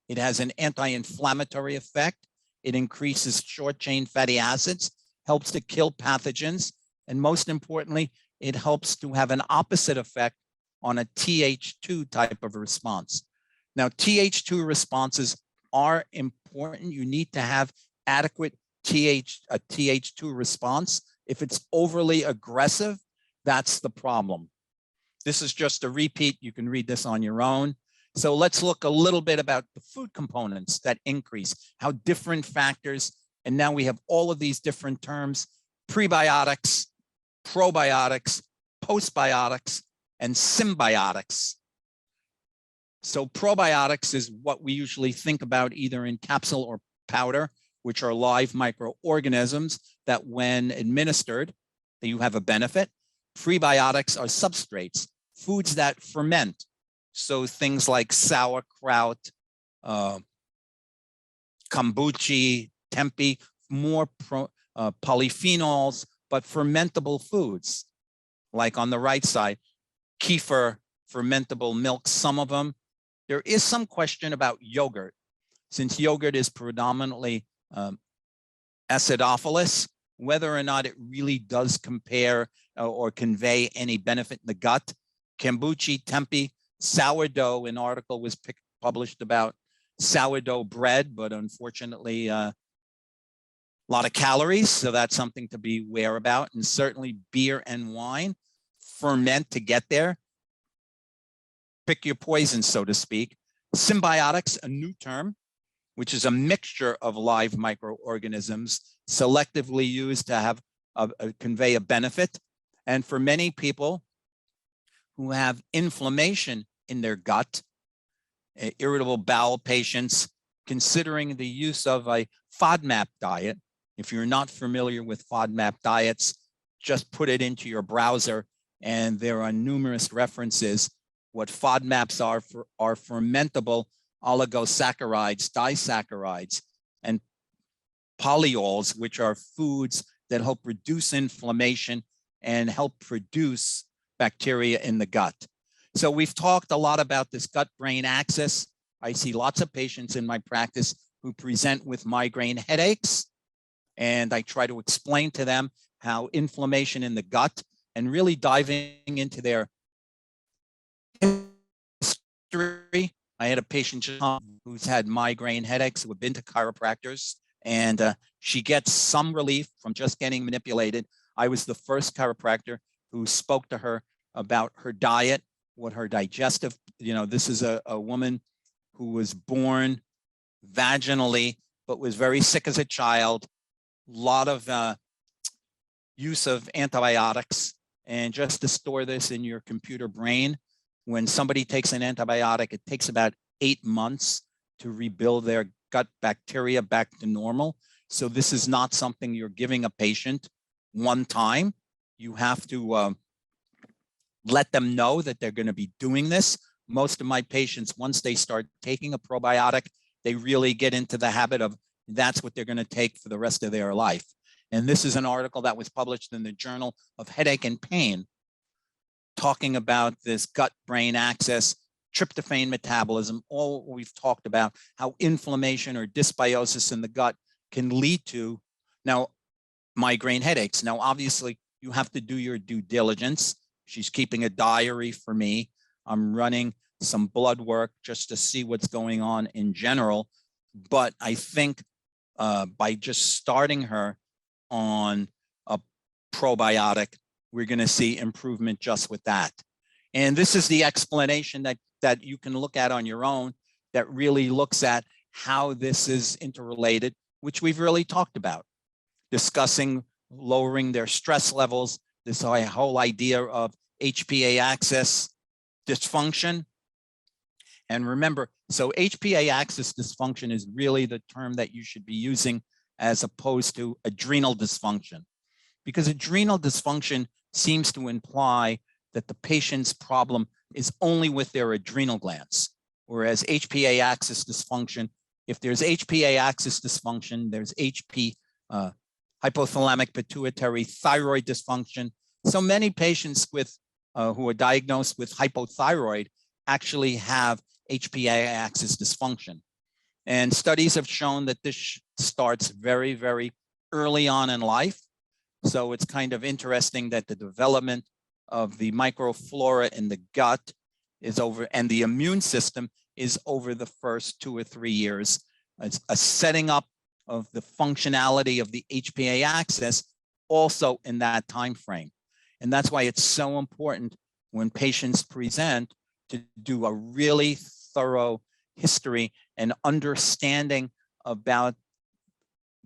It has an anti-inflammatory effect. It increases short-chain fatty acids, helps to kill pathogens, and most importantly, it helps to have an opposite effect on a Th2 type of response. Now, Th2 responses are important. You need to have adequate Th2 response. If it's overly aggressive, that's the problem. This is just a repeat. You can read this on your own. So let's look a little bit about the food components that increase, how different factors, and now we have all of these different terms: prebiotics, probiotics, postbiotics, and symbiotics. So probiotics is what we usually think about either in capsule or powder, which are live microorganisms that when administered, you have a benefit. Prebiotics are substrates, foods that ferment. So things like sauerkraut, kombucha, tempeh, more polyphenols, but fermentable foods. Like on the right side, kefir, fermentable milk, some of them. There is some question about yogurt. Since yogurt is predominantly acidophilus, whether or not it really does compare or convey any benefit in the gut. Kombucha, tempeh, sourdough, an article was published about sourdough bread, but unfortunately a lot of calories, so that's something to be aware about. And certainly beer and wine ferment to get there. Pick your poison, so to speak. Symbiotics, a new term, which is a mixture of live microorganisms selectively used to have convey a benefit. And for many people who have inflammation in their gut, irritable bowel patients, considering the use of a FODMAP diet. If you're not familiar with FODMAP diets, just put it into your browser, and there are numerous references. What FODMAPs are fermentable oligosaccharides, disaccharides, and polyols, which are foods that help reduce inflammation and help produce bacteria in the gut. So we've talked a lot about this gut-brain axis. I see lots of patients in my practice who present with migraine headaches, and I try to explain to them how inflammation in the gut and really diving into their history. I had a patient who's had migraine headaches who have been to chiropractors, and she gets some relief from just getting manipulated. I was the first chiropractor who spoke to her about her diet, what her digestive, this is a woman who was born vaginally, but was very sick as a child, a lot of use of antibiotics. And just to store this in your computer brain, when somebody takes an antibiotic, it takes about 8 months to rebuild their gut bacteria back to normal. So this is not something you're giving a patient one time. You have to let them know that they're going to be doing this most of my patients, once they start taking a probiotic, they really get into the habit of that's what they're going to take for the rest of their life. And this is an article that was published in the Journal of Headache and Pain, talking about this gut-brain axis, tryptophan metabolism, all we've talked about, how inflammation or dysbiosis in the gut can lead to now migraine headaches. Now, obviously, you have to do your due diligence. She's keeping a diary for me. I'm running some blood work just to see what's going on in general. But I think by just starting her on a probiotic, we're going to see improvement just with that. And this is the explanation that you can look at on your own that really looks at how this is interrelated, which we've really talked about, discussing lowering their stress levels, this whole idea of HPA axis dysfunction. And remember, so HPA axis dysfunction is really the term that you should be using as opposed to adrenal dysfunction, because adrenal dysfunction seems to imply that the patient's problem is only with their adrenal glands, whereas HPA axis dysfunction, if there's HPA axis dysfunction, there's hypothalamic pituitary thyroid dysfunction. So many patients with who are diagnosed with hypothyroid actually have HPA axis dysfunction. And studies have shown that this starts very, very early on in life. So it's kind of interesting that the development of the microflora in the gut is over, and the immune system is over the first 2 or 3 years. It's a setting up of the functionality of the HPA axis also in that time frame. And that's why it's so important when patients present to do a really thorough history and understanding about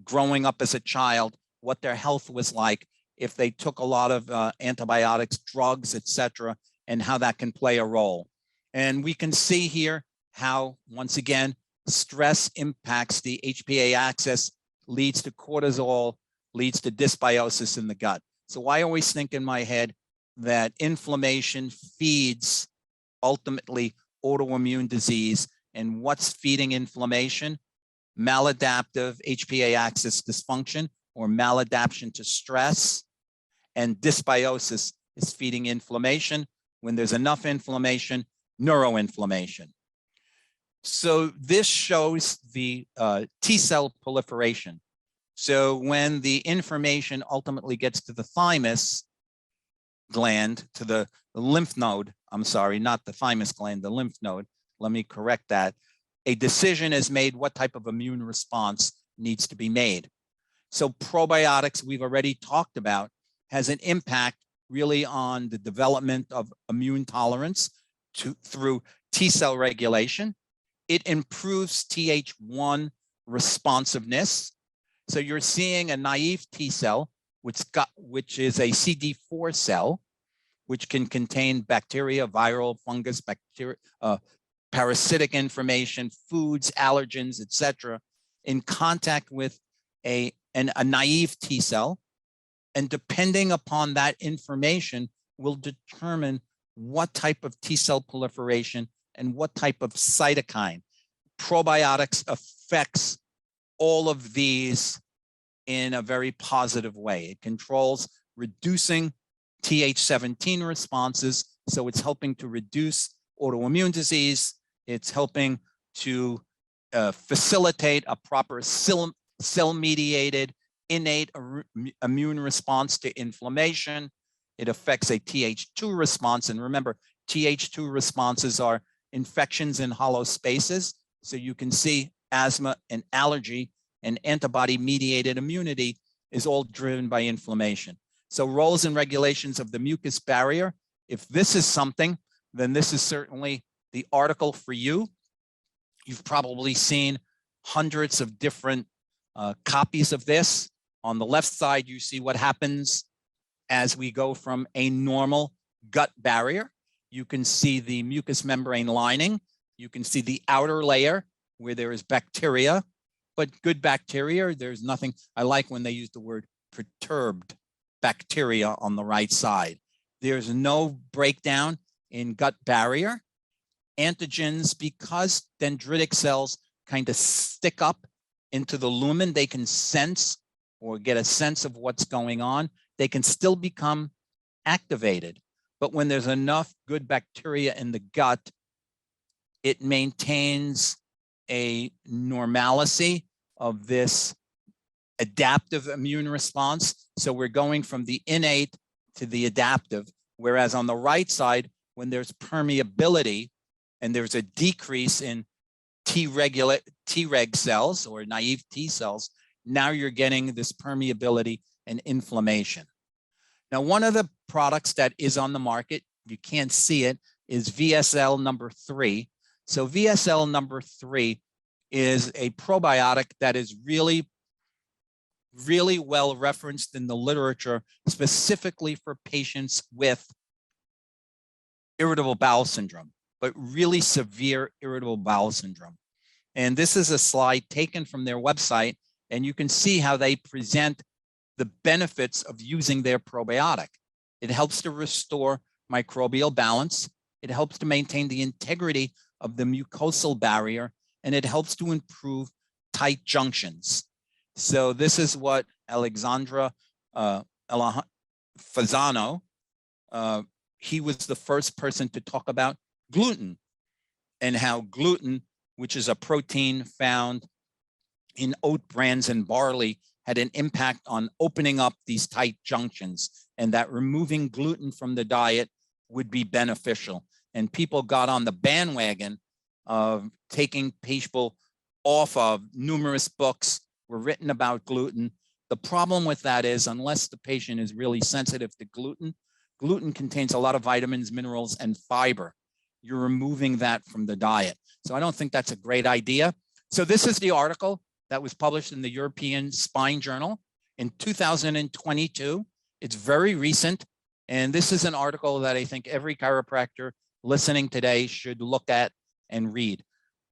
growing up as a child, what their health was like, if they took a lot of antibiotics, drugs, etc., and how that can play a role. And we can see here how, once again, stress impacts the HPA axis, leads to cortisol, leads to dysbiosis in the gut. So I always think in my head that inflammation feeds ultimately autoimmune disease. And what's feeding inflammation? Maladaptive HPA axis dysfunction or maladaptation to stress, and dysbiosis is feeding inflammation. When there's enough inflammation, neuroinflammation. So this shows the T cell proliferation. So when the information ultimately gets to the thymus gland, to the lymph node, I'm sorry, not the thymus gland, the lymph node, let me correct that, a decision is made what type of immune response needs to be made. So probiotics, we've already talked about, has an impact really on the development of immune tolerance through T cell regulation. It improves Th1 responsiveness. So you're seeing a naive T cell, which is a CD4 cell, which can contain bacteria, viral, fungus, bacteria, parasitic information, foods, allergens, etc., in contact with a naive T cell. And depending upon that information will determine what type of T cell proliferation and what type of cytokine. Probiotics affects all of these in a very positive way. It controls reducing Th17 responses, so it's helping to reduce autoimmune disease. It's helping to facilitate a proper cell-mediated innate immune response to inflammation. It affects a Th2 response. And remember, Th2 responses are infections in hollow spaces. So you can see asthma and allergy and antibody-mediated immunity is all driven by inflammation. So roles and regulations of the mucus barrier. If this is something, then this is certainly the article for you. You've probably seen hundreds of different copies of this. On the left side, you see what happens as we go from a normal gut barrier. You can see the mucous membrane lining. You can see the outer layer where there is bacteria, but good bacteria, there's nothing. I like when they use the word perturbed bacteria on the right side. There's no breakdown in gut barrier. antigens, because dendritic cells kind of stick up into the lumen, they can sense or get a sense of what's going on. They can still become activated. But when there's enough good bacteria in the gut, it maintains a normalcy of this adaptive immune response. So we're going from the innate to the adaptive, whereas on the right side, when there's permeability and there's a decrease in Treg cells or naive T cells, now you're getting this permeability and inflammation. Now, one of the products that is on the market, you can't see it, is VSL number 3. So VSL number 3 is a probiotic that is really well referenced in the literature, specifically for patients with irritable bowel syndrome, but really severe irritable bowel syndrome. And this is a slide taken from their website, and you can see how they present the benefits of using their probiotic. It helps to restore microbial balance. It helps to maintain the integrity of the mucosal barrier, and it helps to improve tight junctions. So this is what Alexandra Fasano, he was the first person to talk about gluten and how gluten, which is a protein found in oat bran and barley, had an impact on opening up these tight junctions, and that removing gluten from the diet would be beneficial. And people got on the bandwagon of taking people off of numerous books were written about gluten. The problem with that is, unless the patient is really sensitive to gluten, gluten contains a lot of vitamins, minerals, and fiber. You're removing that from the diet. So I don't think that's a great idea. So this is the article that was published in the European Spine Journal in 2022. It's very recent. And this is an article that I think every chiropractor listening today should look at and read.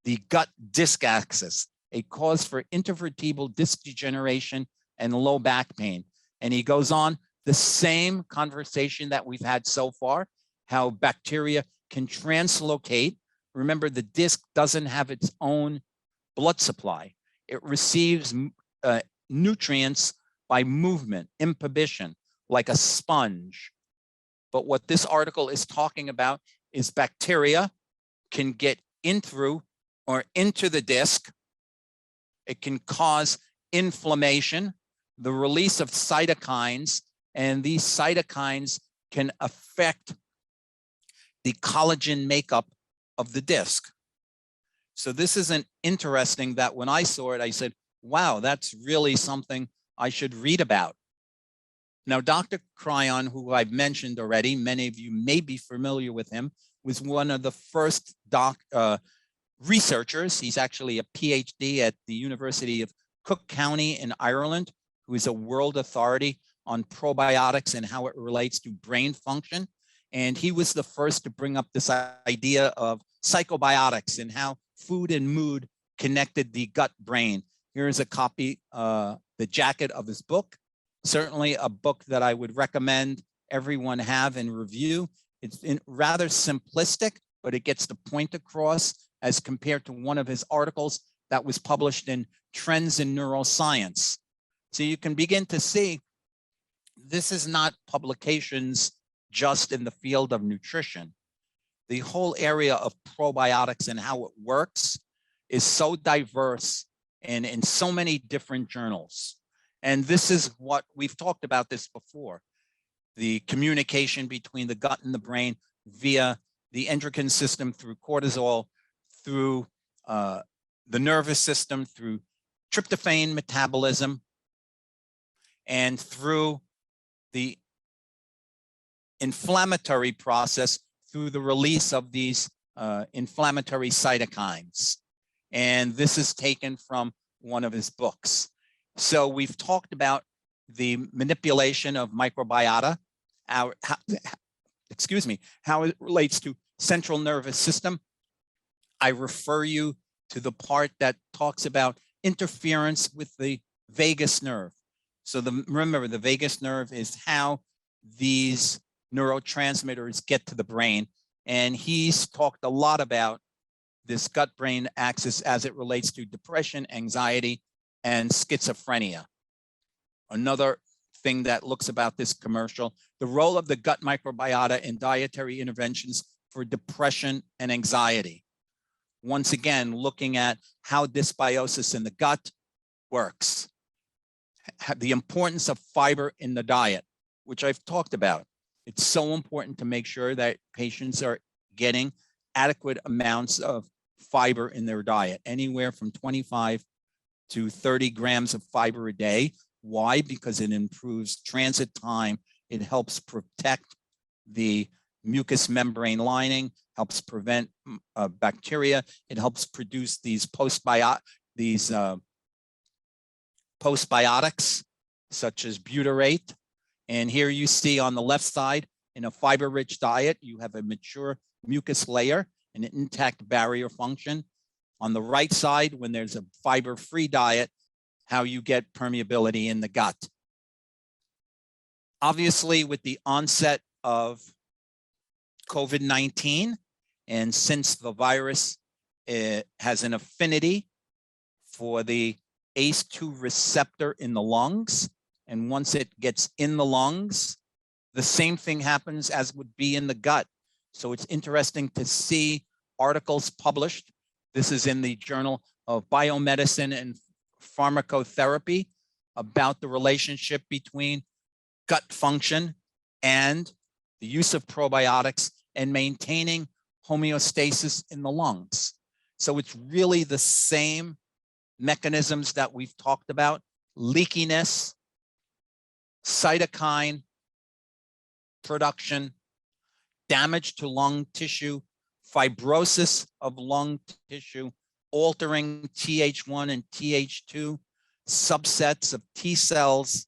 The gut disc axis, a cause for intervertebral disc degeneration and low back pain. And he goes on the same conversation that we've had so far, how bacteria can translocate. Remember, the disc doesn't have its own blood supply. It receives nutrients by movement, imbibition, like a sponge. But what this article is talking about is bacteria can get in through or into the disc. It can cause inflammation, the release of cytokines, and these cytokines can affect the collagen makeup of the disc. So this isn't interesting that when I saw it, I said, wow, that's really something I should read about. Now, Dr. Cryon, who I've mentioned already, many of you may be familiar with him, was one of the first researchers. He's actually a PhD at the University of Cook County in Ireland, who is a world authority on probiotics and how it relates to brain function. And he was the first to bring up this idea of psychobiotics and how food and mood connected the gut brain. Here's a copy, the jacket of his book. Certainly a book that I would recommend everyone have and review. It's rather simplistic, but it gets the point across as compared to one of his articles that was published in Trends in Neuroscience. So you can begin to see this is not publications just in the field of nutrition. The whole area of probiotics and how it works is so diverse and in so many different journals. And this is what we've talked about this before, the communication between the gut and the brain via the endocrine system through cortisol, through the nervous system, through tryptophan metabolism, and through the inflammatory process through the release of these inflammatory cytokines. And this is taken from one of his books. So we've talked about the manipulation of microbiota, how it relates to central nervous system. I refer you to the part that talks about interference with the vagus nerve. So remember, the vagus nerve is how these neurotransmitters get to the brain. And he's talked a lot about this gut-brain axis as it relates to depression, anxiety, and schizophrenia. Another thing that looks about this commercial, the role of the gut microbiota in dietary interventions for depression and anxiety. Once again, looking at how dysbiosis in the gut works. The importance of fiber in the diet, which I've talked about. It's so important to make sure that patients are getting adequate amounts of fiber in their diet, anywhere from 25 to 30 grams of fiber a day. Why? Because it improves transit time. It helps protect the mucous membrane lining, helps prevent bacteria. It helps produce these postbiotics, such as butyrate. And here you see on the left side, in a fiber-rich diet, you have a mature mucus layer and an intact barrier function. On the right side, when there's a fiber-free diet, how you get permeability in the gut. Obviously, with the onset of COVID-19, and since the virus has an affinity for the ACE2 receptor in the lungs, and once it gets in the lungs, the same thing happens as would be in the gut. So it's interesting to see articles published. This is in the Journal of Biomedicine and Pharmacotherapy about the relationship between gut function and the use of probiotics and maintaining homeostasis in the lungs. So it's really the same mechanisms that we've talked about: leakiness, cytokine production, damage to lung tissue, fibrosis of lung tissue, altering Th1 and Th2 subsets of T cells,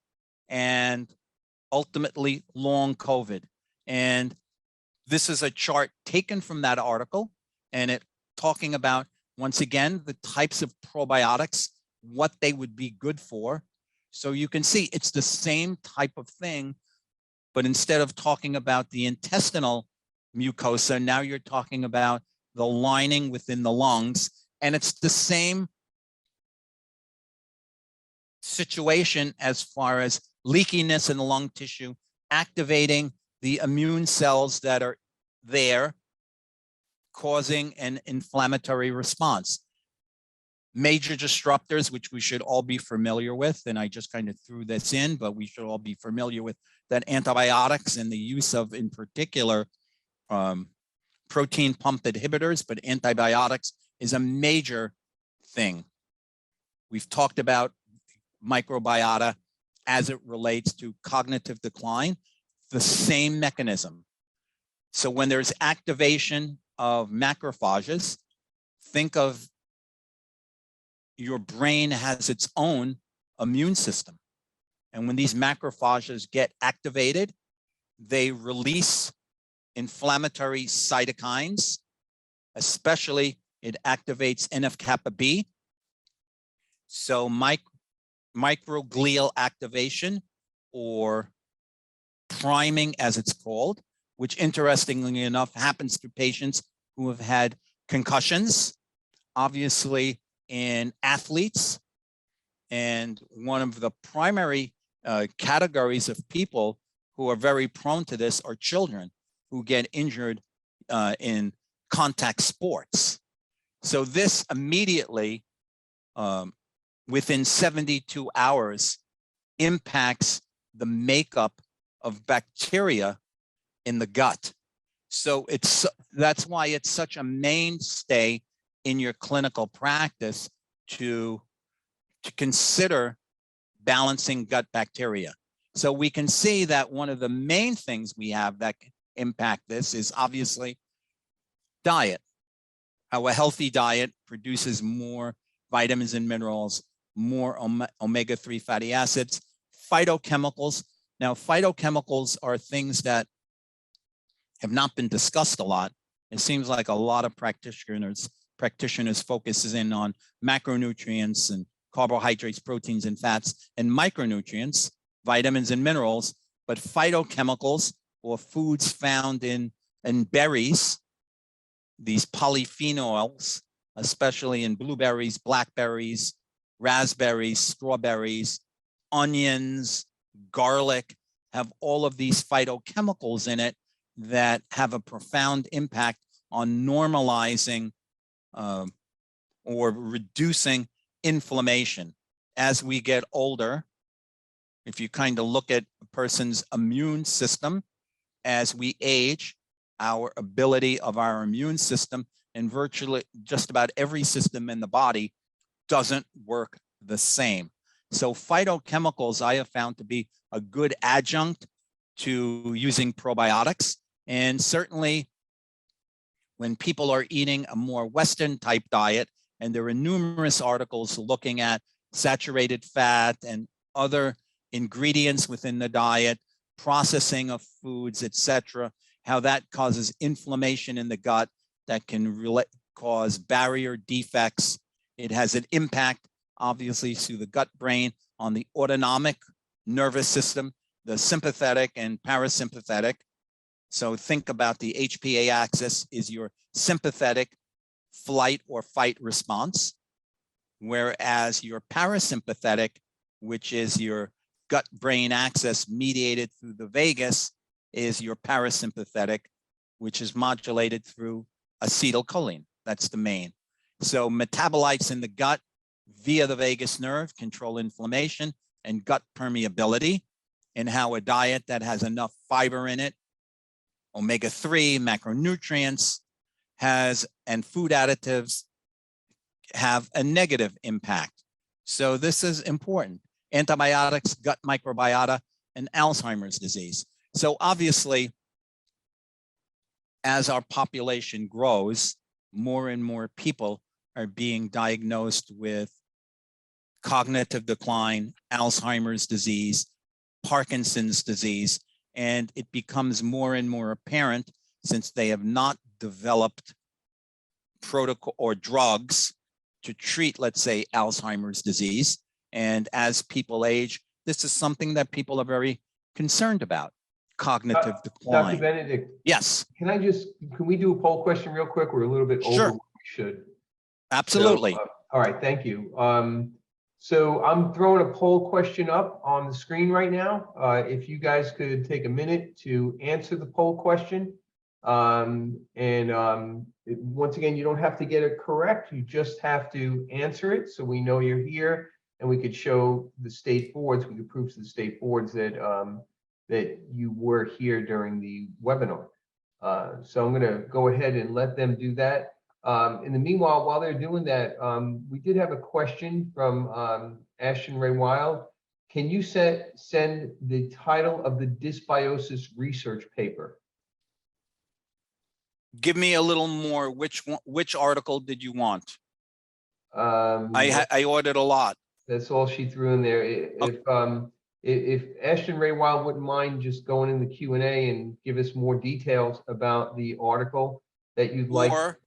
and ultimately long COVID. And this is a chart taken from that article, and it talking about, once again, the types of probiotics, what they would be good for. So you can see it's the same type of thing, but instead of talking about the intestinal mucosa, now you're talking about the lining within the lungs, and it's the same situation as far as leakiness in the lung tissue, activating the immune cells that are there, causing an inflammatory response. Major disruptors, which we should all be familiar with, and I just kind of threw this in, but we should all be familiar with that antibiotics and the use of, in particular, protein pump inhibitors, but antibiotics is a major thing. We've talked about microbiota as it relates to cognitive decline, the same mechanism. So when there's activation of macrophages, think of your brain has its own immune system. And when these macrophages get activated, they release inflammatory cytokines, especially it activates NF-kappa B. So microglial activation, or priming as it's called, which interestingly enough happens to patients who have had concussions, obviously in athletes. And one of the primary categories of people who are very prone to this are children who get injured in contact sports. So this immediately, within 72 hours, impacts the makeup of bacteria in the gut. So that's why it's such a mainstay in your clinical practice to consider balancing gut bacteria. So we can see that one of the main things we have that can impact this is obviously diet. How a healthy diet produces more vitamins and minerals, more omega-3 fatty acids, phytochemicals. Now, phytochemicals are things that have not been discussed a lot. It seems like a lot of practitioners focuses in on macronutrients and carbohydrates, proteins, and fats, and micronutrients, vitamins and minerals, but phytochemicals, or foods found in berries, these polyphenols, especially in blueberries, blackberries, raspberries, strawberries, onions, garlic, have all of these phytochemicals in it that have a profound impact on normalizing or reducing inflammation. As we get older, if you kind of look at a person's immune system, as we age, our ability of our immune system and virtually just about every system in the body doesn't work the same. So phytochemicals I have found to be a good adjunct to using probiotics. And certainly when people are eating a more Western type diet, and there are numerous articles looking at saturated fat and other ingredients within the diet, processing of foods, etc., how that causes inflammation in the gut that can cause barrier defects. It has an impact, obviously, through the gut brain on the autonomic nervous system, the sympathetic and parasympathetic. So think about the HPA axis is your sympathetic flight or fight response, whereas your parasympathetic, which is your gut-brain axis mediated through the vagus, is your parasympathetic, which is modulated through acetylcholine. That's the main. So metabolites in the gut via the vagus nerve control inflammation and gut permeability, and how a diet that has enough fiber in it, omega-3, macronutrients, and food additives have a negative impact. So this is important. Antibiotics, gut microbiota, and Alzheimer's disease. So obviously, as our population grows, more and more people are being diagnosed with cognitive decline, Alzheimer's disease, Parkinson's disease, and it becomes more and more apparent, since they have not developed protocol or drugs to treat, let's say, Alzheimer's disease. And as people age, this is something that people are very concerned about, cognitive decline. Dr. Benedict. Yes. Can we do a poll question real quick? We're a little bit over what we should. Absolutely. So, all right, thank you. So I'm throwing a poll question up on the screen right now. If you guys could take a minute to answer the poll question. Once again, you don't have to get it correct. You just have to answer it so we know you're here, and we could show the state boards, we could prove to the state boards that that you were here during the webinar. So I'm going to go ahead and let them do that. In the meanwhile, while they're doing that, we did have a question from Ashton Ray Wild. Can you send the title of the dysbiosis research paper? Give me a little more. Which article did you want? I ordered a lot. That's all she threw in there. If Ashton Ray Wild wouldn't mind just going in the Q&A and give us more details about the article that you'd like. Or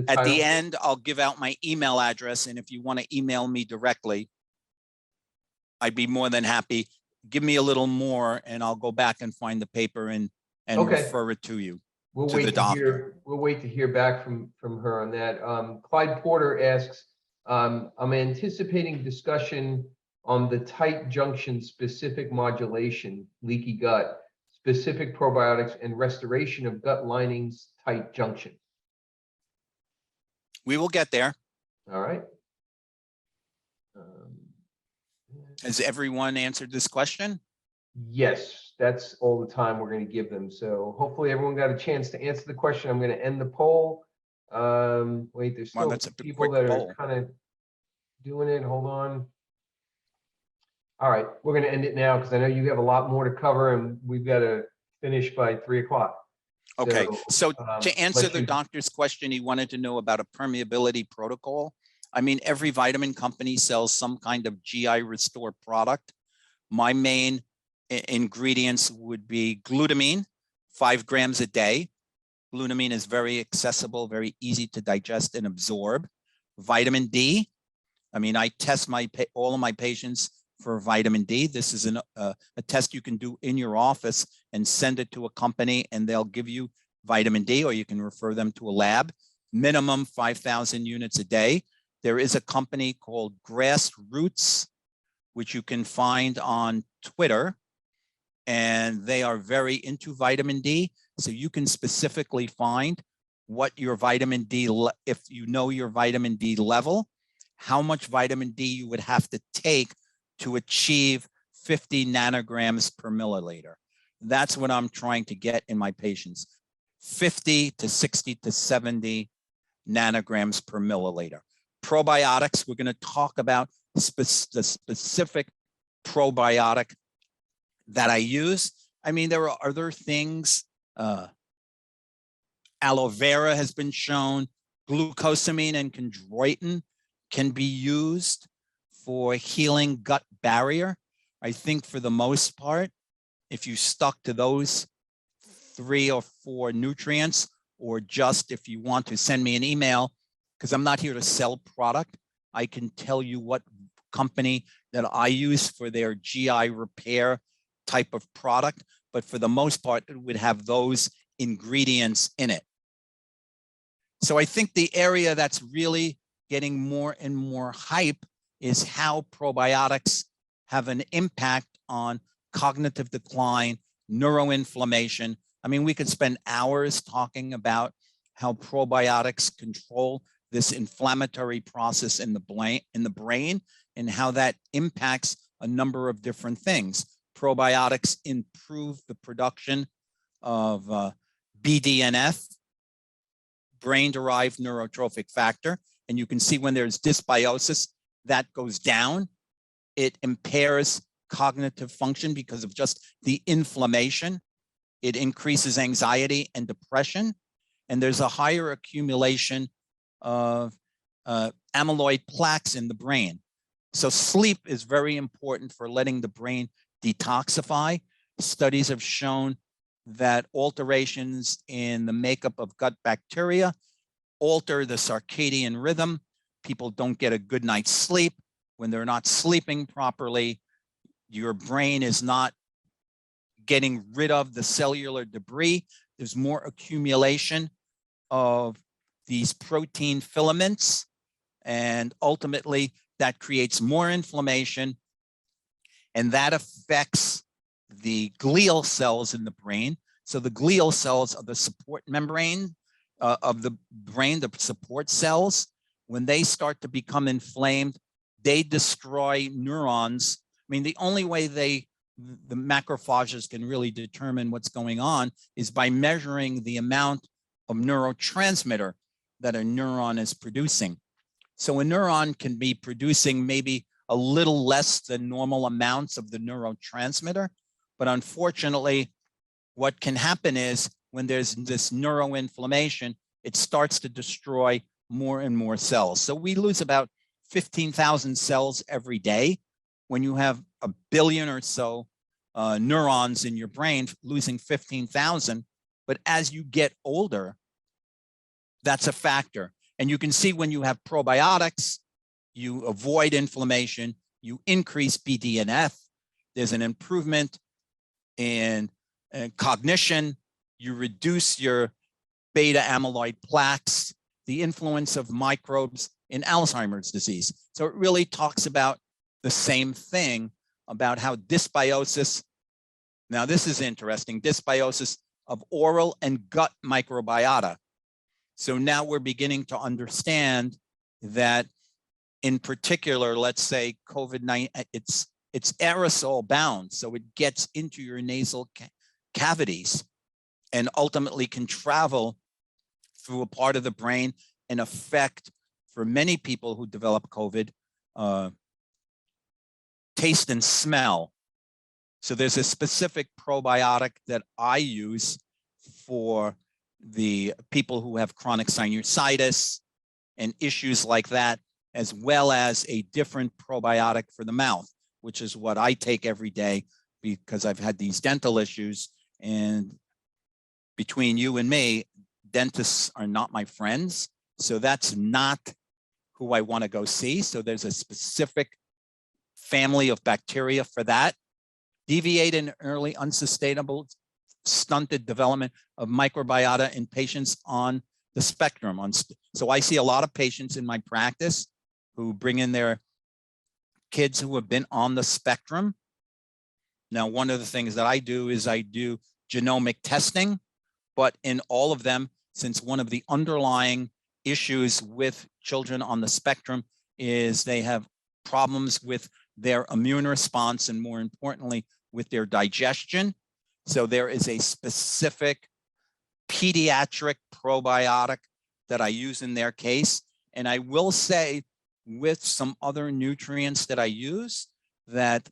at the end, I'll give out my email address, and if you want to email me directly, I'd be more than happy. Give me a little more, and I'll go back and find the paper and refer it to you. We'll wait to hear back from her on that. Clyde Porter asks, I'm anticipating discussion on the tight junction specific modulation, leaky gut, specific probiotics, and restoration of gut linings tight junction. We will get there. All right. Has everyone answered this question? Yes, that's all the time we're going to give them. So hopefully everyone got a chance to answer the question. I'm going to end the poll. Wait, there's still people that are kind of doing it. Hold on. All right, we're going to end it now because I know you have a lot more to cover and we've got to finish by 3 o'clock. Okay, so to answer the doctor's question, he wanted to know about a permeability protocol. I mean, every vitamin company sells some kind of GI Restore product. My main ingredients would be glutamine, 5 grams a day. Glutamine is very accessible, very easy to digest and absorb. Vitamin D. I mean, I test all of my patients for vitamin D. This is a test you can do in your office and send it to a company and they'll give you vitamin D, or you can refer them to a lab. minimum 5,000 units a day. There is a company called Grassroots, which you can find on Twitter, and they are very into vitamin D. So you can specifically find what your vitamin D, if you know your vitamin D level, how much vitamin D you would have to take to achieve 50 nanograms per milliliter. That's what I'm trying to get in my patients, 50 to 60 to 70 nanograms per milliliter. Probiotics, we're going to talk about the specific probiotic that I use. I mean, there are other things. Aloe vera has been shown. Glucosamine and chondroitin can be used for healing gut barrier. I think for the most part, if you stuck to those 3 or 4 nutrients, or just if you want to send me an email, because I'm not here to sell product, I can tell you what company that I use for their GI repair type of product. But for the most part, it would have those ingredients in it. So I think the area that's really getting more and more hype is how probiotics have an impact on cognitive decline, neuroinflammation. I mean, we could spend hours talking about how probiotics control this inflammatory process in the brain and how that impacts a number of different things. Probiotics improve the production of BDNF, brain-derived neurotrophic factor. And you can see when there's dysbiosis, that goes down. It impairs cognitive function because of just the inflammation. It increases anxiety and depression. And there's a higher accumulation of amyloid plaques in the brain. So sleep is very important for letting the brain detoxify. Studies have shown that alterations in the makeup of gut bacteria alter the circadian rhythm. People don't get a good night's sleep. When they're not sleeping properly, your brain is not getting rid of the cellular debris. There's more accumulation of these protein filaments, and ultimately that creates more inflammation, and that affects the glial cells in the brain. So the glial cells are the support membrane of the brain, the support cells. When they start to become inflamed, they destroy neurons. I mean, the only way the macrophages can really determine what's going on is by measuring the amount of neurotransmitter that a neuron is producing. So a neuron can be producing maybe a little less than normal amounts of the neurotransmitter. But unfortunately, what can happen is when there's this neuroinflammation, it starts to destroy more and more cells. So we lose about 15,000 cells every day. When you have 1 billion or so neurons in your brain, losing 15,000. But as you get older, that's a factor. And you can see when you have probiotics, you avoid inflammation, you increase BDNF, there's an improvement in cognition, you reduce your beta amyloid plaques, the influence of microbes in Alzheimer's disease. So it really talks about the same thing, about how dysbiosis, now this is interesting, dysbiosis of oral and gut microbiota. So now we're beginning to understand that in particular, let's say COVID-19, it's aerosol bound, so it gets into your nasal cavities and ultimately can travel through a part of the brain and affect, for many people who develop COVID, taste and smell. So there's a specific probiotic that I use for the people who have chronic sinusitis and issues like that, as well as a different probiotic for the mouth, which is what I take every day because I've had these dental issues. And between you and me, dentists are not my friends. So that's not who I want to go see. So there's a specific family of bacteria for that. Deviate in early unsustainable stunted development of microbiota in patients on the spectrum. So I see a lot of patients in my practice who bring in their kids who have been on the spectrum. Now, one of the things that I do is I do genomic testing, but in all of them, since one of the underlying issues with children on the spectrum is they have problems with their immune response and, more importantly, with their digestion. So there is a specific pediatric probiotic that I use in their case. And I will say, with some other nutrients that I use, that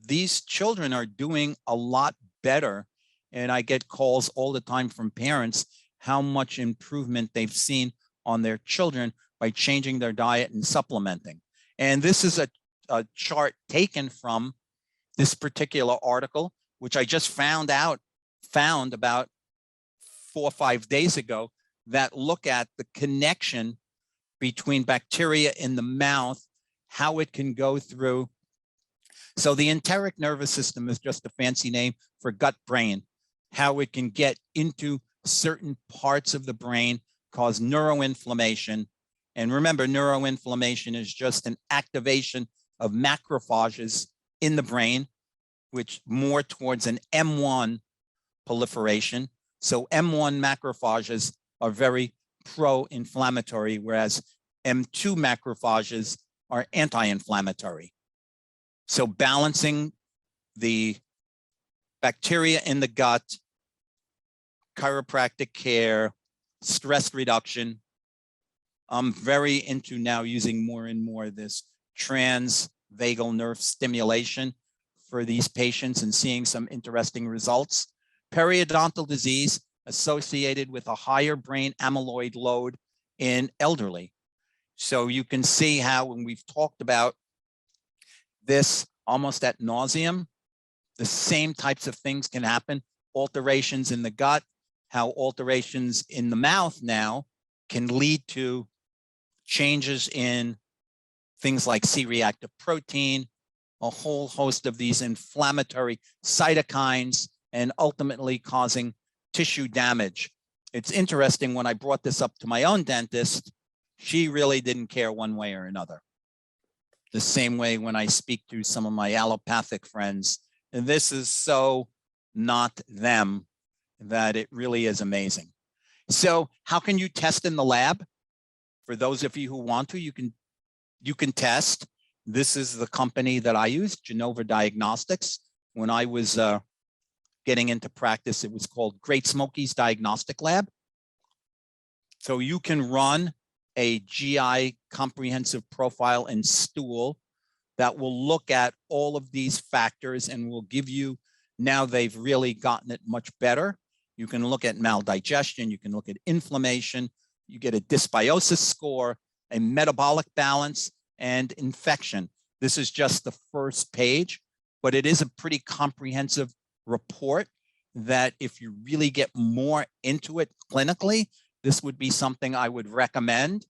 these children are doing a lot better. And I get calls all the time from parents how much improvement they've seen on their children by changing their diet and supplementing. And this is a chart taken from this particular article, which I just found about 4 or 5 days ago, that look at the connection between bacteria in the mouth, how it can go through. So the enteric nervous system is just a fancy name for gut brain, how it can get into certain parts of the brain, cause neuroinflammation. And remember, neuroinflammation is just an activation of macrophages in the brain, which more towards an M1 proliferation. So M1 macrophages are very pro-inflammatory, whereas M2 macrophages are anti-inflammatory. So balancing the bacteria in the gut, chiropractic care, stress reduction. I'm very into now using more and more this transvagal nerve stimulation for these patients and seeing some interesting results. Periodontal disease associated with a higher brain amyloid load in elderly. So you can see how, when we've talked about this almost ad nauseum, the same types of things can happen. Alterations in the gut, how alterations in the mouth now can lead to changes in things like C-reactive protein, a whole host of these inflammatory cytokines, and ultimately causing tissue damage. It's interesting, when I brought this up to my own dentist, she really didn't care one way or another. The same way when I speak to some of my allopathic friends, and this is so not them that it really is amazing. So how can you test in the lab? For those of you who want to, you can test. This is the company that I use, Genova Diagnostics. When I was getting into practice, it was called Great Smokies Diagnostic Lab. So you can run a GI comprehensive profile and stool that will look at all of these factors and will give you, now they've really gotten it much better. You can look at maldigestion, you can look at inflammation, you get a dysbiosis score, a metabolic balance, and infection. This is just the first page, but it is a pretty comprehensive report that if you really get more into it clinically, this would be something I would recommend.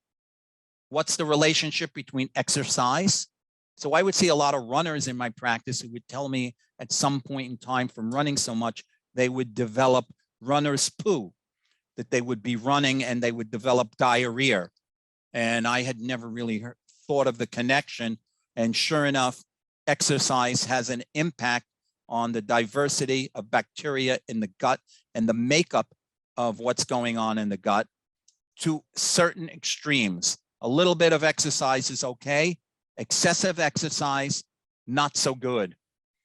What's the relationship between exercise? So I would see a lot of runners in my practice who would tell me at some point in time, from running so much, they would develop runner's poo, that they would be running and they would develop diarrhea. And I had never really thought of the connection. And sure enough, exercise has an impact on the diversity of bacteria in the gut and the makeup of what's going on in the gut to certain extremes. A little bit of exercise is okay. Excessive exercise, not so good.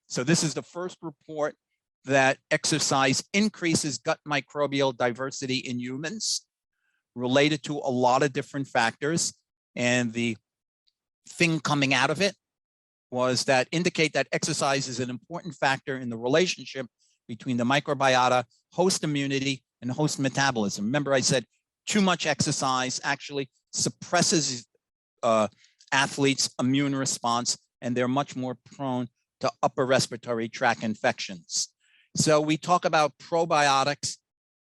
So this is the first report that exercise increases gut microbial diversity in humans, related to a lot of different factors. And the thing coming out of it was that indicate that exercise is an important factor in the relationship between the microbiota, host immunity, and host metabolism. Remember, I said too much exercise actually suppresses athletes' immune response, and they're much more prone to upper respiratory tract infections. So we talk about probiotics,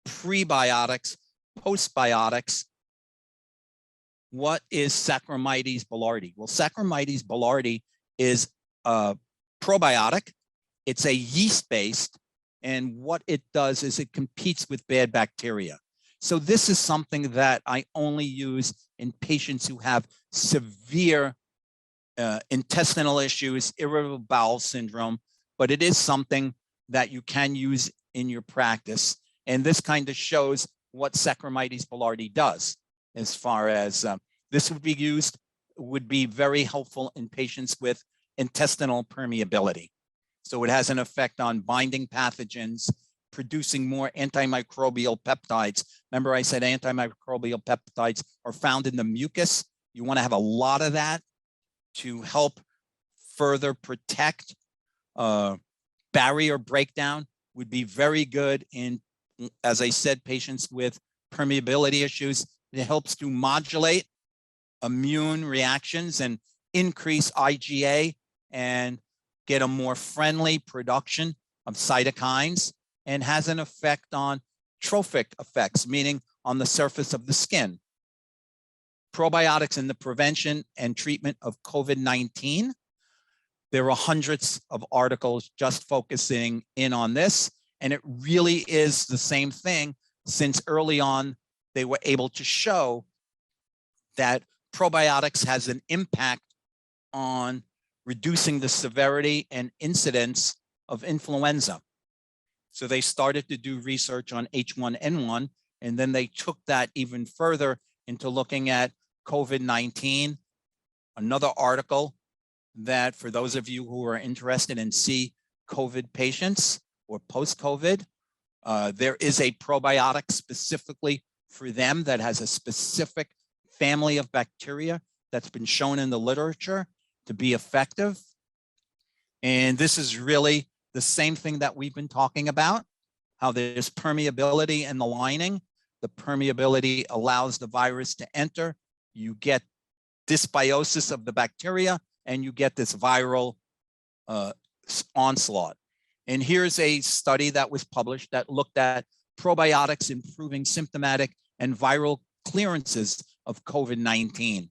prebiotics, postbiotics. What is Saccharomyces boulardii? Well, Saccharomyces boulardii is a probiotic. It's a yeast-based, and what it does is it competes with bad bacteria. So this is something that I only use in patients who have severe intestinal issues, irritable bowel syndrome, but it is something that you can use in your practice. And this kind of shows what Saccharomyces boulardii does as far as this would be very helpful in patients with intestinal permeability. So it has an effect on binding pathogens, producing more antimicrobial peptides. Remember I said antimicrobial peptides are found in the mucus. You want to have a lot of that to help further protect. Barrier breakdown would be very good in, as I said, patients with permeability issues. It helps to modulate immune reactions and increase IgA and get a more friendly production of cytokines, and has an effect on trophic effects, meaning on the surface of the skin. Probiotics in the prevention and treatment of COVID-19. There are hundreds of articles just focusing in on this, and it really is the same thing, since early on they were able to show that probiotics has an impact on reducing the severity and incidence of influenza. So they started to do research on H1N1, and then they took that even further into looking at COVID-19. Another article that, for those of you who are interested in COVID patients or post-COVID, there is a probiotic specifically for them that has a specific family of bacteria that's been shown in the literature to be effective. And this is really the same thing that we've been talking about, how there's permeability in the lining. The permeability allows the virus to enter. You get dysbiosis of the bacteria, and you get this viral onslaught. And here's a study that was published that looked at probiotics improving symptomatic and viral clearances of COVID-19.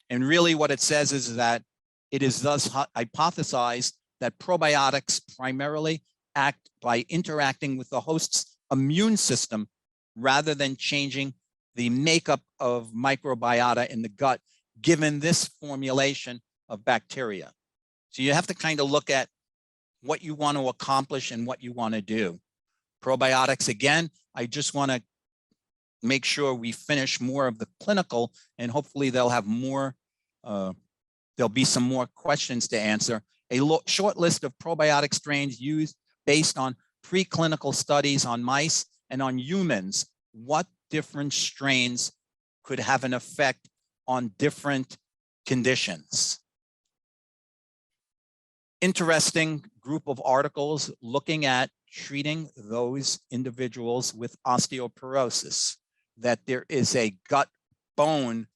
And really what it says is that it is thus hypothesized that probiotics primarily act by interacting with the host's immune system rather than changing the makeup of microbiota in the gut, given this formulation of bacteria. So you have to kind of look at what you want to accomplish and what you want to do. Probiotics, again, I just want to make sure we finish more of the clinical, and hopefully they'll have more, there'll be some more questions to answer. A short list of probiotic strains used based on preclinical studies on mice and on humans. What different strains could have an effect on different conditions? Interesting group of articles looking at treating those individuals with osteoporosis, that there is a gut-bone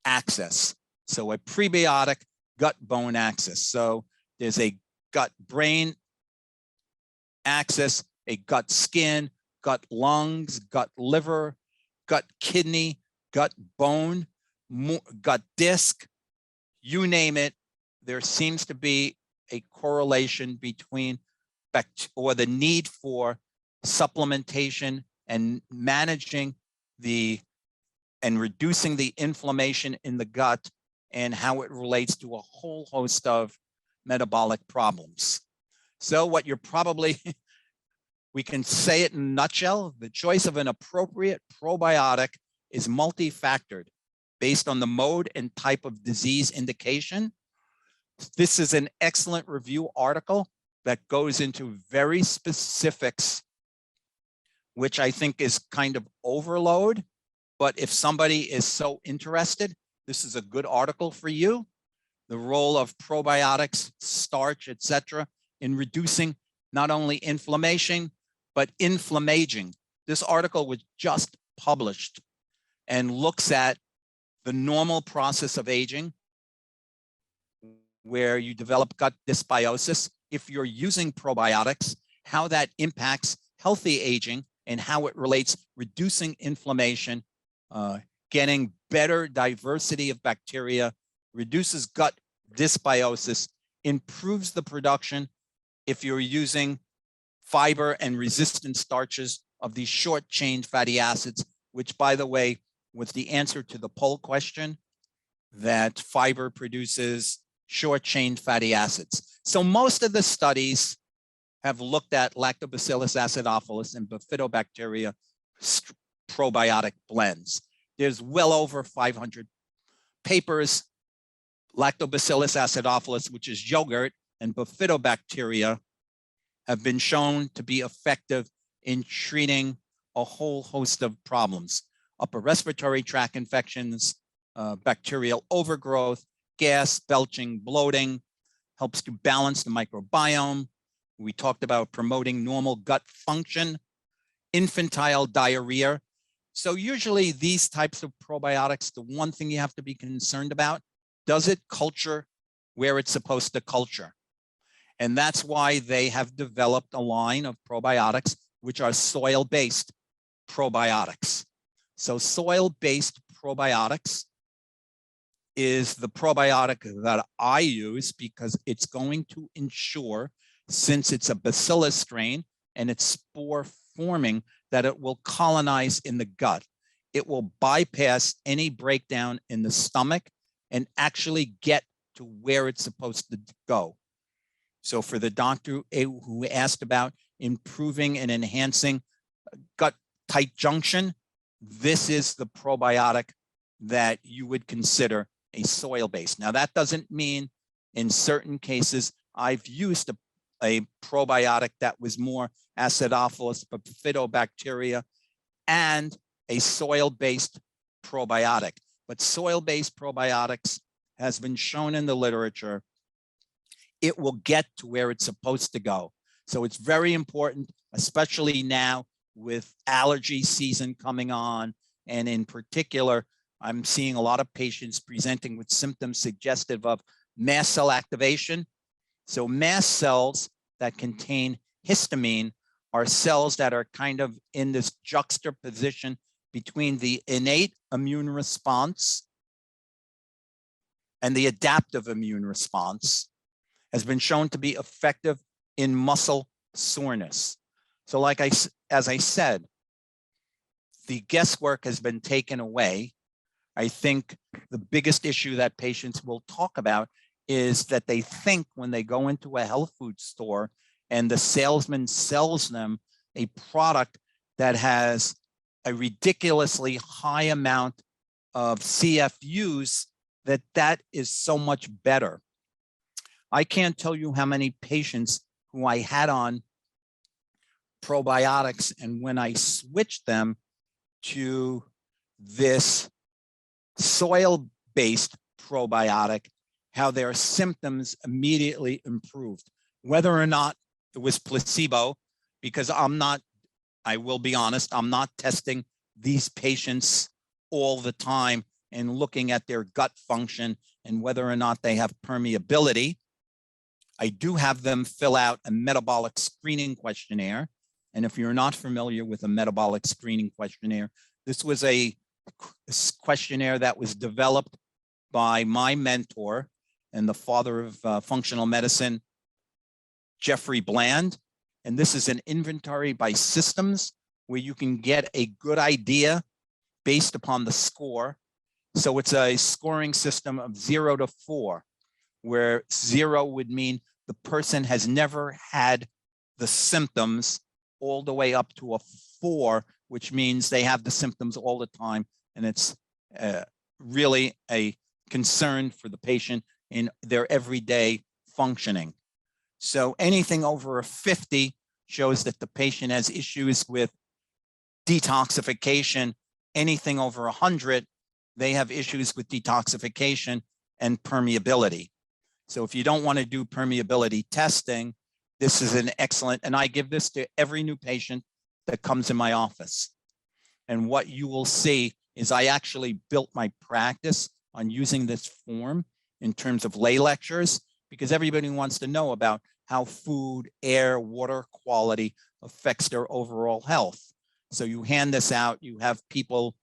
axis. So a prebiotic gut-bone axis. So there's a gut-brain axis, a gut-skin, gut-lungs, gut-liver, gut-kidney, gut-bone, gut-disc, you name it. There seems to be a correlation between or the need for supplementation and managing and reducing the inflammation in the gut, and how it relates to a whole host of metabolic problems. So what you're probably, we can say it in a nutshell, the choice of an appropriate probiotic is multifactored based on the mode and type of disease indication. This is an excellent review article that goes into very specifics, which I think is kind of overload. But if somebody is so interested, this is a good article for you. The role of probiotics, starch, etc., in reducing not only inflammation, but inflammaging. This article was just published and looks at the normal process of aging, where you develop gut dysbiosis. If you're using probiotics, how that impacts healthy aging and how it relates reducing inflammation, getting better diversity of bacteria, reduces gut dysbiosis, improves the production if you're using fiber and resistant starches of these short chain fatty acids, which, by the way, was the answer to the poll question, that fiber produces short chain fatty acids. So most of the studies have looked at Lactobacillus acidophilus and Bifidobacteria probiotic blends. There's well over 500 papers. Lactobacillus acidophilus, which is yogurt, and Bifidobacteria have been shown to be effective in treating a whole host of problems: upper respiratory tract infections, bacterial overgrowth, gas, belching, bloating, helps to balance the microbiome. We talked about promoting normal gut function, infantile diarrhea. So usually these types of probiotics, the one thing you have to be concerned about, does it culture where it's supposed to culture? And that's why they have developed a line of probiotics, which are soil-based probiotics. So soil-based probiotics is the probiotic that I use because it's going to ensure, since it's a bacillus strain and it's spore forming, that it will colonize in the gut. It will bypass any breakdown in the stomach and actually get to where it's supposed to go. So for the doctor who asked about improving and enhancing gut tight junction, this is the probiotic that you would consider a soil-based. Now that doesn't mean in certain cases I've used a probiotic that was more acidophilus, Bifidobacteria, and a soil-based probiotic. But soil-based probiotics has been shown in the literature, it will get to where it's supposed to go. So it's very important, especially now with allergy season coming on. And in particular, I'm seeing a lot of patients presenting with symptoms suggestive of mast cell activation. So mast cells that contain histamine are cells that are kind of in this juxtaposition between the innate immune response and the adaptive immune response, has been shown to be effective in muscle soreness. So like as I said, the guesswork has been taken away. I think the biggest issue that patients will talk about is that they think when they go into a health food store and the salesman sells them a product that has a ridiculously high amount of CFUs, that is so much better. I can't tell you how many patients who I had on probiotics, and when I switched them to this soil-based probiotic, how their symptoms immediately improved, whether or not it was placebo, because I will be honest, I'm not testing these patients all the time and looking at their gut function and whether or not they have permeability. I do have them fill out a metabolic screening questionnaire. And if you're not familiar with a metabolic screening questionnaire, this was a questionnaire that was developed by my mentor and the father of functional medicine, Jeffrey Bland. And this is an inventory by systems where you can get a good idea based upon the score. So it's a scoring system of 0 to 4, where 0 would mean the person has never had the symptoms, all the way up to a 4, which means they have the symptoms all the time. And it's really a concern for the patient in their everyday functioning. So anything over a 50 shows that the patient has issues with detoxification. Anything over 100, they have issues with detoxification and permeability. So if you don't want to do permeability testing, this is an excellent, and I give this to every new patient that comes in my office. And what you will see is I actually built my practice on using this form in terms of lay lectures, because everybody wants to know about how food, air, water quality affects their overall health. So you hand this out, you have people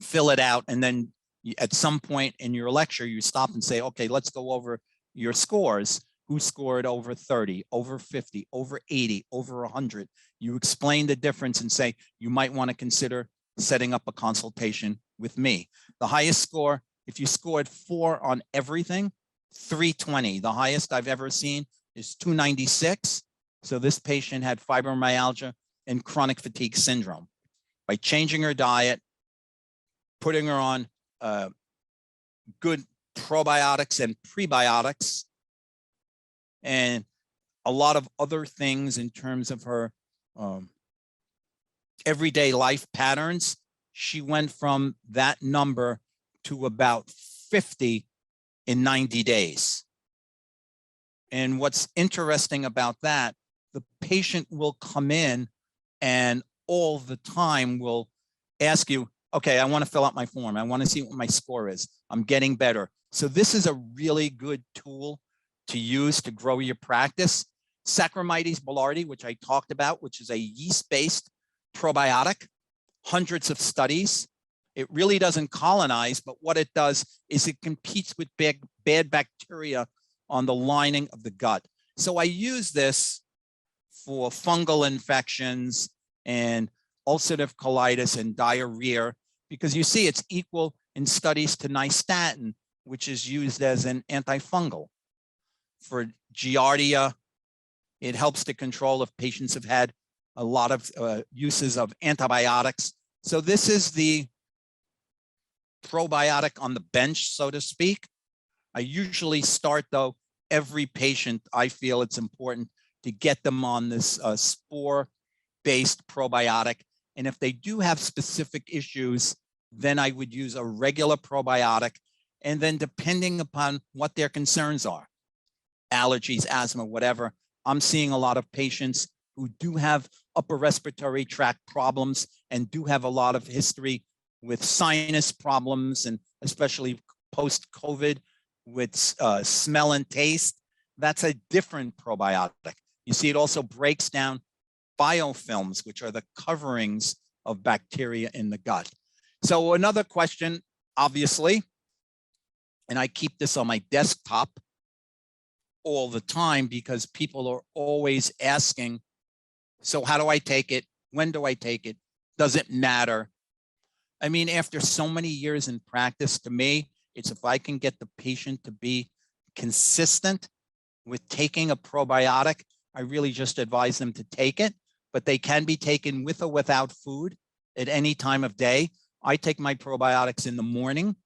fill it out, and then at some point in your lecture, you stop and say, okay, let's go over your scores. who scored over 30, over 50, over 80, over 100. You explain the difference and say, you might want to consider setting up a consultation with me. The highest score, if you scored 4 on everything, 320. The highest I've ever seen is 296. So this patient had fibromyalgia and chronic fatigue syndrome. By changing her diet, putting her on good probiotics and prebiotics, and a lot of other things in terms of her everyday life patterns, she went from that number to about 50 in 90 days. And what's interesting about that, the patient will come in and all the time will ask you, okay, I want to fill out my form. I want to see what my score is. I'm getting better. So this is a really good tool to use to grow your practice. Saccharomyces boulardii, which I talked about, which is a yeast-based probiotic, hundreds of studies. It really doesn't colonize, but what it does is it competes with bad bacteria on the lining of the gut. So I use this for fungal infections and ulcerative colitis and diarrhea, because you see it's equal in studies to nystatin, which is used as an antifungal. For giardia, it helps to control if patients have had a lot of uses of antibiotics. So this is the probiotic on the bench, so to speak. I usually start, though, every patient, I feel it's important to get them on this spore-based probiotic. And if they do have specific issues, then I would use a regular probiotic. And then depending upon what their concerns are, allergies, asthma, whatever, I'm seeing a lot of patients who do have upper respiratory tract problems and do have a lot of history with sinus problems, and especially post-COVID with smell and taste. That's a different probiotic. You see, it also breaks down biofilms, which are the coverings of bacteria in the gut. So another question, obviously, and I keep this on my desktop all the time because people are always asking, so how do I take it? When do I take it? Does it matter? I mean, after so many years in practice, to me, it's if I can get the patient to be consistent with taking a probiotic, I really just advise them to take it, but they can be taken with or without food at any time of day. I take my probiotics in the morning.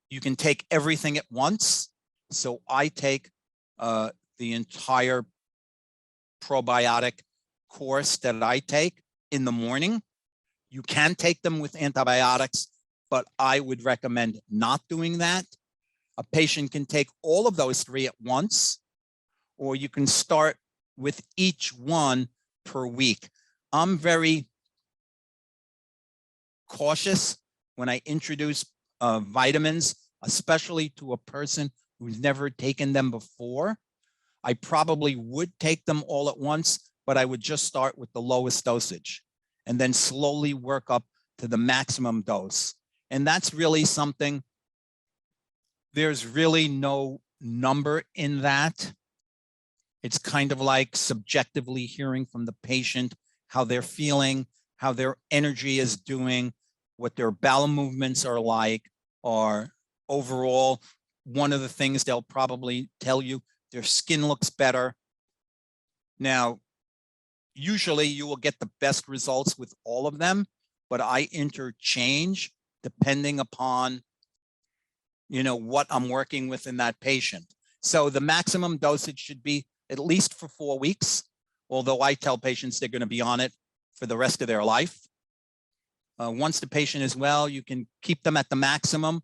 You can take everything at once. So I take the entire probiotic course that I take in the morning. You can take them with antibiotics, but I would recommend not doing that. A patient can take all of those 3 at once, or you can start with each one per week. I'm very cautious when I introduce vitamins, especially to a person who's never taken them before. I probably would take them all at once, but I would just start with the lowest dosage and then slowly work up to the maximum dose. And that's really something, there's really no number in that. It's kind of like subjectively hearing from the patient how they're feeling, how their energy is doing, what their bowel movements are like, or overall, one of the things they'll probably tell you, their skin looks better. Now, usually you will get the best results with all of them, but I interchange depending upon, what I'm working with in that patient. So the maximum dosage should be at least for 4 weeks, although I tell patients they're going to be on it for the rest of their life. Once the patient is well, you can keep them at the maximum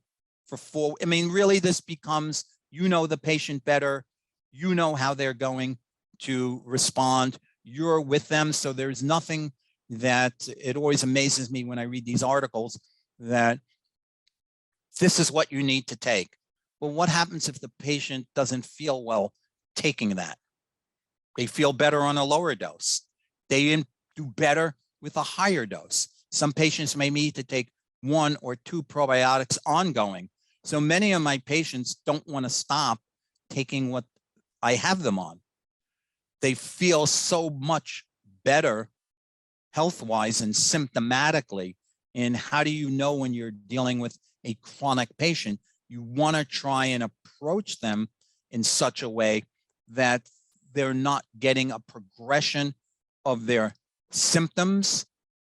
for 4. I mean, really, this becomes, the patient better, how they're going to respond. You're with them. So there's nothing that, it always amazes me when I read these articles that this is what you need to take. Well, what happens if the patient doesn't feel well taking that? They feel better on a lower dose. They do better with a higher dose. Some patients may need to take 1 or 2 probiotics ongoing. So many of my patients don't want to stop taking what I have them on. They feel so much better health-wise and symptomatically. And how do you know when you're dealing with a chronic patient? You want to try and approach them in such a way that they're not getting a progression of their symptoms.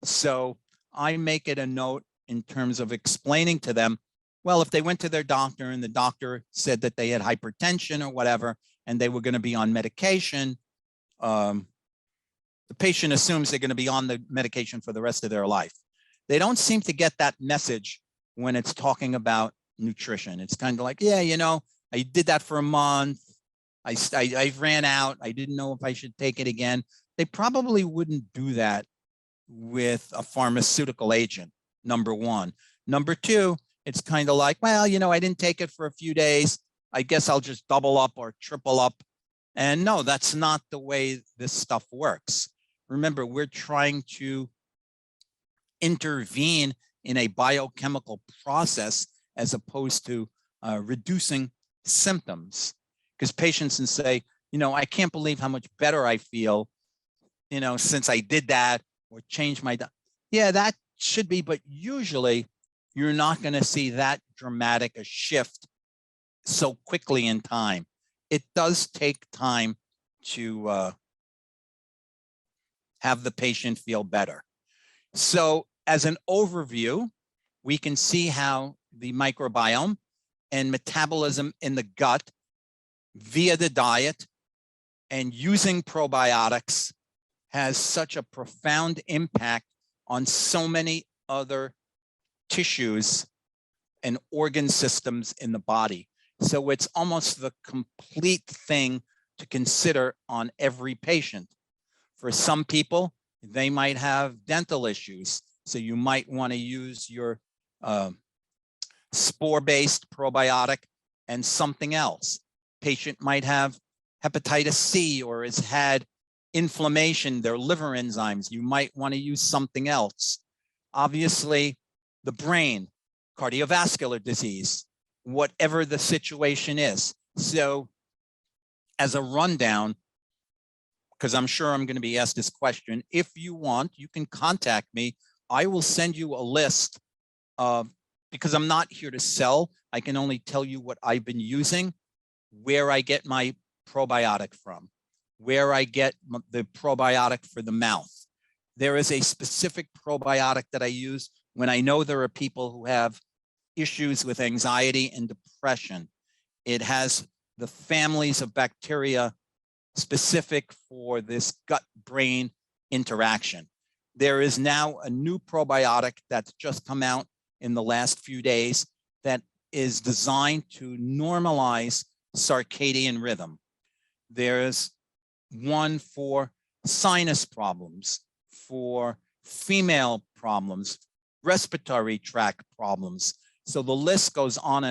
So I make it a note in terms of explaining to them, well, if they went to their doctor and the doctor said that they had hypertension or whatever, and they were going to be on medication, the patient assumes they're going to be on the medication for the rest of their life. They don't seem to get that message when it's talking about nutrition. It's kind of like, yeah, you know, I did that for a month. I ran out. I didn't know if I should take it again. They probably wouldn't do that with a pharmaceutical agent, number one. Number two, it's kind of like, well, you know, I didn't take it for a few days. I guess I'll just double up or triple up. And no, that's not the way this stuff works. Remember, we're trying to intervene in a biochemical process as opposed to reducing symptoms. Because patients can say, you know, I can't believe how much better I feel, you know, since I did that or changed my diet. Yeah, that should be, but usually you're not going to see that dramatic a shift so quickly in time. It does take time to have the patient feel better. So as an overview, we can see how the microbiome and metabolism in the gut via the diet and using probiotics has such a profound impact on so many other tissues and organ systems in the body. So it's almost the complete thing to consider on every patient. For some people, they might have dental issues. So you might want to use your spore-based probiotic and something else. Patient might have hepatitis C or has had inflammation, their liver enzymes. You might want to use something else. Obviously, the brain, cardiovascular disease, whatever the situation is. So as a rundown, because I'm sure I'm going to be asked this question, if you want, you can contact me. I will send you a list of, because I'm not here to sell, I can only tell you what I've been using, where I get my probiotic from, where I get the probiotic for the mouth. There is a specific probiotic that I use when I know there are people who have issues with anxiety and depression. It has the families of bacteria specific for this gut-brain interaction. There is now a new probiotic that's just come out in the last few days that is designed to normalize circadian rhythm. There's one for sinus problems, for female problems, respiratory tract problems. So the list goes on,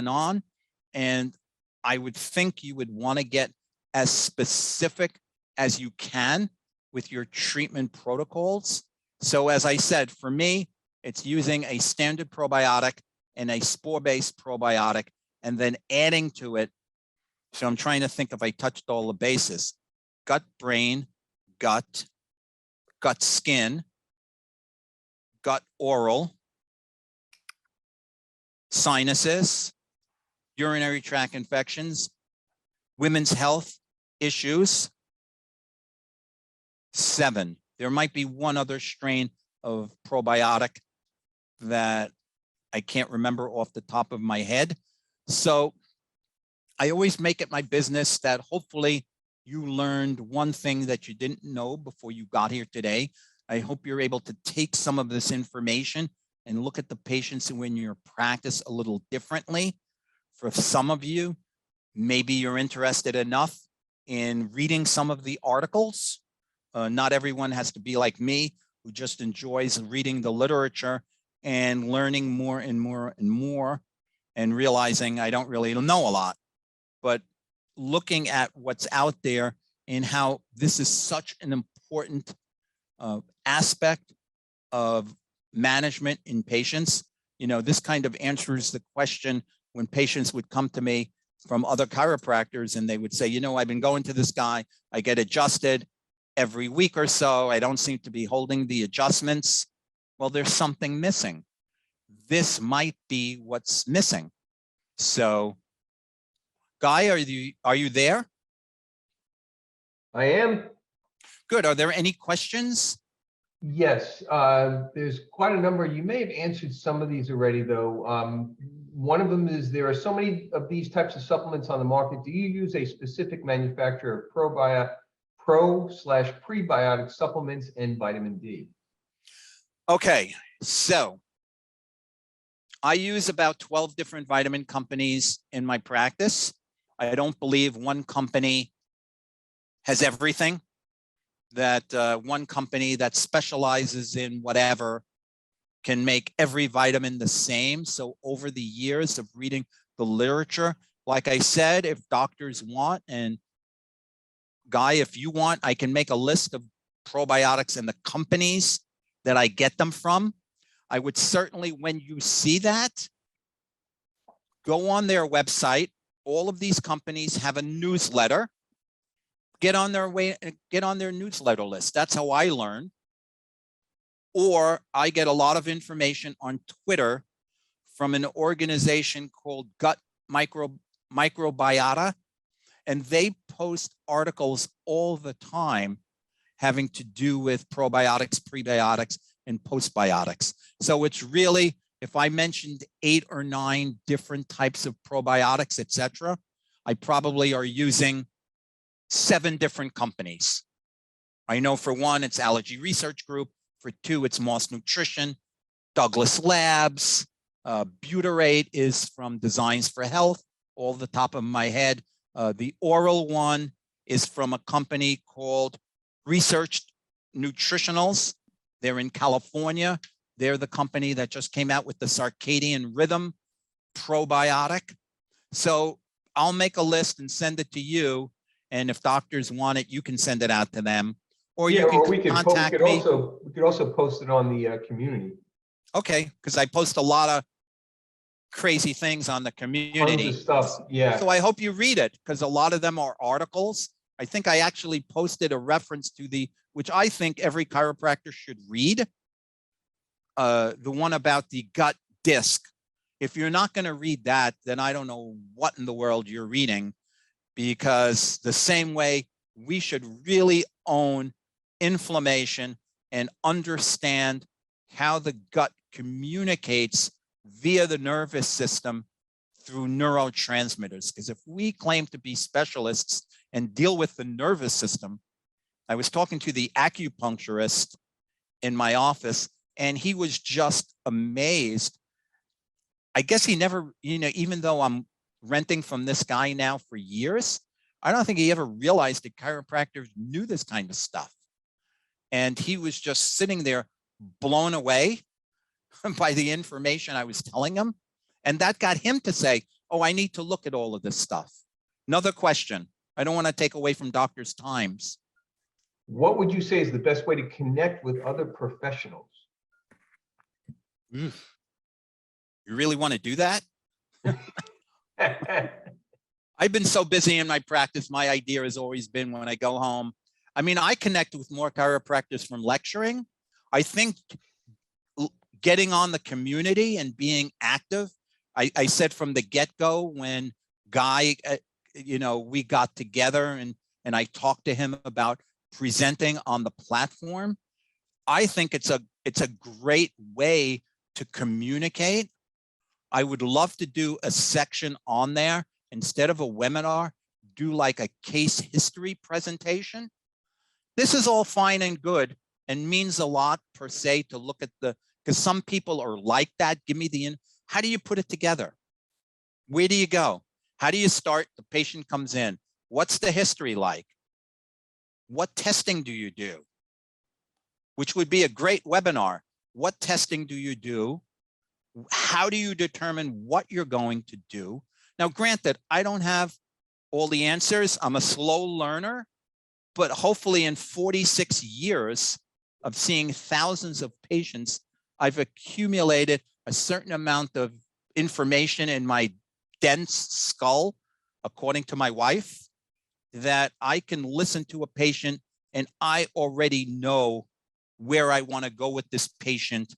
and I would think you would want to get as specific as you can with your treatment protocols. So as I said, for me, it's using a standard probiotic and a spore-based probiotic, and then adding to it. So I'm trying to think if I touched all the bases: gut, brain, gut, gut, skin, gut, oral, sinuses, urinary tract infections, women's health issues. 7. There might be one other strain of probiotic that I can't remember off the top of my head. So I always make it my business that hopefully you learned one thing that you didn't know before you got here today. I hope you're able to take some of this information and look at the patients in your practice a little differently. For some of you, maybe you're interested enough in reading some of the articles. Not everyone has to be like me, who just enjoys reading the literature and learning more and more and more and realizing I don't really know a lot. But looking at what's out there and how this is such an important aspect of management in patients. You know, this kind of answers the question when patients would come to me from other chiropractors, and they would say, you know, I've been going to this guy, I get adjusted every week or so. I don't seem to be holding the adjustments. Well, there's something missing. This might be what's missing. So, Guy, are you there? I am. Good. Are there any questions? Yes, there's quite a number. You may have answered some of these already, though. One of them is there are so many of these types of supplements on the market. Do you use a specific manufacturer of pro/prebiotic supplements and vitamin D? Okay, so I use about 12 different vitamin companies in my practice. I don't believe one company has everything, that one company that specializes in whatever can make every vitamin the same. So over the years of reading the literature, like I said, if doctors want, and Guy, if you want, I can make a list of probiotics and the companies that I get them from. I would certainly, when you see that, go on their website. All of these companies have a newsletter. Get on their newsletter list. That's how I learn. Or I get a lot of information on Twitter from an organization called Gut Microbiota, and they post articles all the time having to do with probiotics, prebiotics, and postbiotics. So it's really, if I mentioned 8 or 9 different types of probiotics, etc., I probably are using 7 different companies. I know for one, it's Allergy Research Group. For 2, it's Moss Nutrition, Douglas Labs, Butyrate is from Designs for Health, all the top of my head. The oral one is from a company called Research Nutritionals. They're in California. They're the company that just came out with the circadian rhythm probiotic. So I'll make a list and send it to you. And if doctors want it, you can send it out to them. Or you can contact me. We could also post it on the community. Okay, because I post a lot of crazy things on the community. Tons of stuff, yeah. So I hope you read it, because a lot of them are articles. I think I actually posted a reference to which I think every chiropractor should read, the one about the gut disc. If you're not going to read that, then I don't know what in the world you're reading, because the same way we should really own inflammation and understand how the gut communicates via the nervous system through neurotransmitters. Because if we claim to be specialists and deal with the nervous system, I was talking to the acupuncturist in my office, and he was just amazed. I guess he never, even though I'm renting from this guy now for years, I don't think he ever realized that chiropractors knew this kind of stuff. And he was just sitting there blown away by the information I was telling him. And that got him to say, oh, I need to look at all of this stuff. Another question. I don't want to take away from doctors' times. What would you say is the best way to connect with other professionals? You really want to do that? I've been so busy in my practice. My idea has always been, when I go home, I mean, I connect with more chiropractors from lecturing. I think getting on the community and being active, I said from the get-go, when Guy, we got together and I talked to him about presenting on the platform, I think it's a great way to communicate. I would love to do a section on there, instead of a webinar, do like a case history presentation. This is all fine and good and means a lot per se to look at because some people are like that. Give me how do you put it together? Where do you go? How do you start? The patient comes in. What's the history like? What testing do you do? Which would be a great webinar. What testing do you do? How do you determine what you're going to do? Now, granted, I don't have all the answers. I'm a slow learner, but hopefully in 46 years of seeing thousands of patients, I've accumulated a certain amount of information in my dense skull according to my wife, that I can listen to a patient and I already know where I want to go with this patient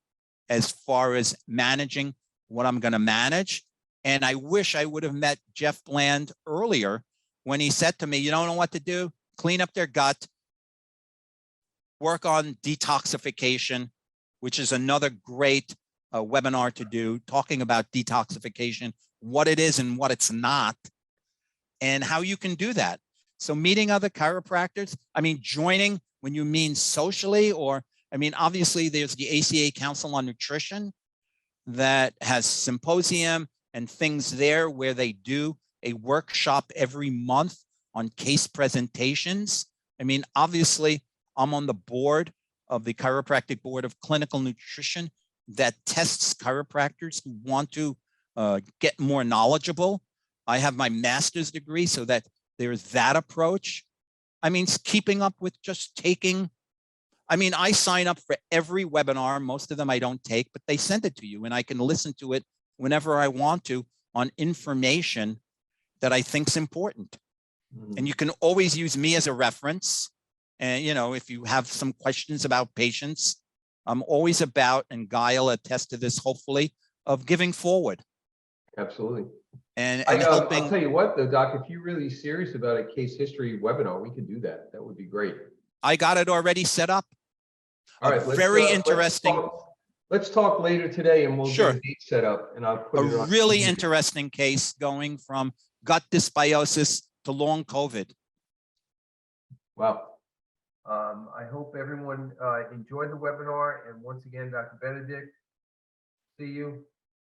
as far as managing what I'm going to manage. And I wish I would have met Jeff Bland earlier when he said to me, you don't know what to do, clean up their gut, work on detoxification, which is another great webinar to do, talking about detoxification, what it is and what it's not, and how you can do that. So meeting other chiropractors, I mean, joining when you mean socially, or, I mean, obviously there's the ACA Council on Nutrition that has symposium and things there where they do a workshop every month on case presentations. I mean, obviously I'm on the board of the Chiropractic Board of Clinical Nutrition that tests chiropractors who want to get more knowledgeable. I have my master's degree, so that there's that approach. I mean, keeping up with just taking, I mean, I sign up for every webinar. Most of them I don't take, but they send it to you and I can listen to it whenever I want to on information that I think is important. And you can always use me as a reference. And, you know, if you have some questions about patients, I'm always about, and Guy will attest to this, hopefully, of giving forward. Absolutely. And helping. I'll tell you what, though, Doc, if you're really serious about a case history webinar, we could do that. That would be great. I got it already set up. All right. Very interesting. Let's talk later today and we'll get a date set up and I'll put it on. A really interesting case going from gut dysbiosis to long COVID. Wow. I hope everyone enjoyed the webinar. And once again, Dr. Benedict, see you.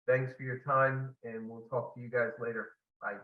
Thanks for your time, and we'll talk to you guys later. Bye.